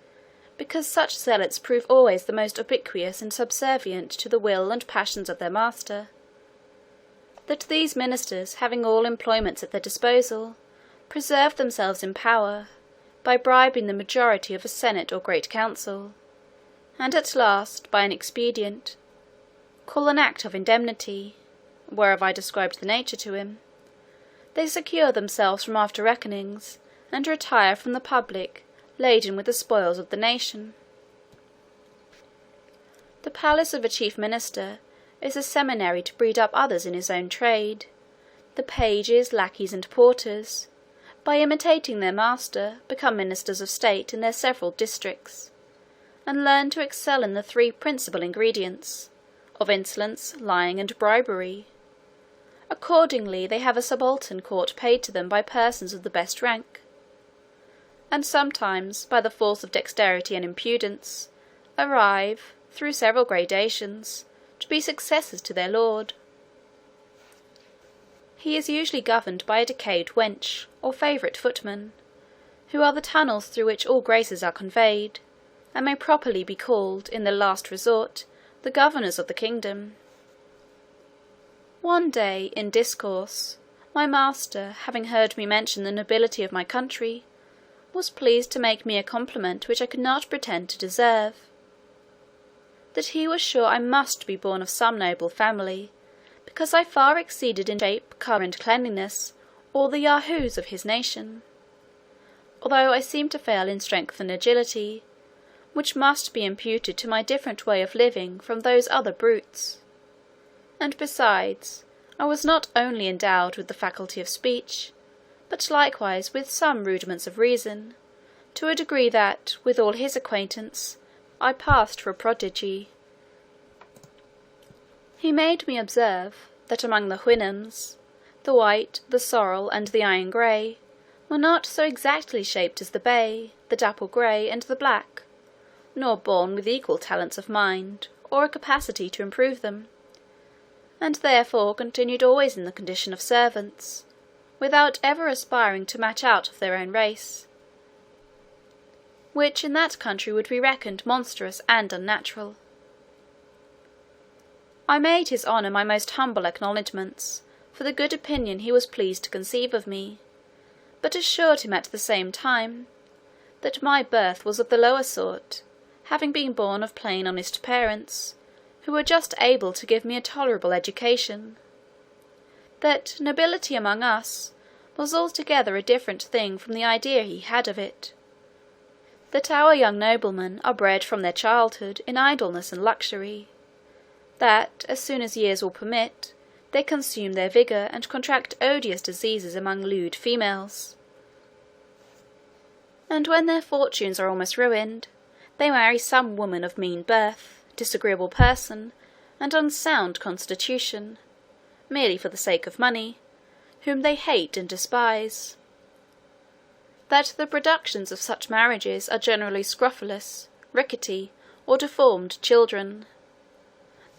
because such zealots prove always the most obsequious and subservient to the will and passions of their master; that these ministers, having all employments at their disposal, preserve themselves in power, by bribing the majority of a senate or great council, and at last, by an expedient, called an act of indemnity, whereof I described the nature to him, they secure themselves from after reckonings, and retire from the public laden with the spoils of the nation. The palace of a chief minister is a seminary to breed up others in his own trade, the pages, lackeys, and porters, by imitating their master, become ministers of state in their several districts, and learn to excel in the 3 principal ingredients, of insolence, lying, and bribery. Accordingly, they have a subaltern court paid to them by persons of the best rank, and sometimes, by the force of dexterity and impudence, arrive, through several gradations, to be successors to their lord. He is usually governed by a decayed wench, or favourite footman, who are the tunnels through which all graces are conveyed, and may properly be called, in the last resort, the governors of the kingdom. One day, in discourse, my master, having heard me mention the nobility of my country, was pleased to make me a compliment which I could not pretend to deserve: that he was sure I must be born of some noble family, because I far exceeded in shape, colour, and cleanliness all the Yahoos of his nation, although I seemed to fail in strength and agility, which must be imputed to my different way of living from those other brutes; and besides, I was not only endowed with the faculty of speech, but likewise with some rudiments of reason, to a degree that, with all his acquaintance, I passed for a prodigy. He made me observe, that among the Houyhnhnms, the white, the sorrel, and the iron grey, were not so exactly shaped as the bay, the dapple grey, and the black, nor born with equal talents of mind, or a capacity to improve them, and therefore continued always in the condition of servants, without ever aspiring to match out of their own race, which in that country would be reckoned monstrous and unnatural. I made his honour my most humble acknowledgments for the good opinion he was pleased to conceive of me, but assured him at the same time that my birth was of the lower sort, having been born of plain honest parents, who were just able to give me a tolerable education; that nobility among us was altogether a different thing from the idea he had of it; that our young noblemen are bred from their childhood in idleness and luxury; that, as soon as years will permit, they consume their vigour and contract odious diseases among lewd females; and when their fortunes are almost ruined, they marry some woman of mean birth, disagreeable person, and unsound constitution, merely for the sake of money, whom they hate and despise; that the productions of such marriages are generally scrofulous, rickety, or deformed children,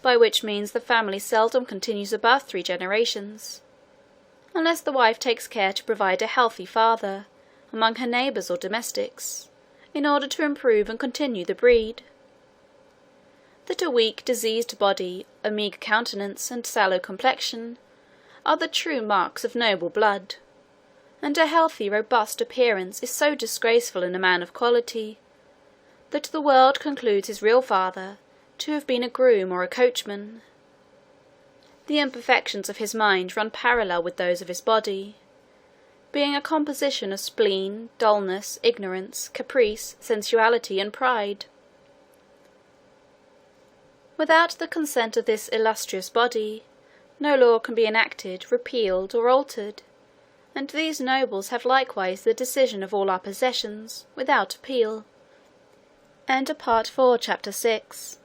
by which means the family seldom continues above 3 generations, unless the wife takes care to provide a healthy father among her neighbours or domestics, in order to improve and continue the breed. That a weak, diseased body, a meagre countenance, and sallow complexion, are the true marks of noble blood, and a healthy, robust appearance is so disgraceful in a man of quality, that the world concludes his real father to have been a groom or a coachman. The imperfections of his mind run parallel with those of his body, being a composition of spleen, dullness, ignorance, caprice, sensuality, and pride. Without the consent of this illustrious body, no law can be enacted, repealed, or altered, and these nobles have likewise the decision of all our possessions, without appeal. End of Part 4, Chapter 6.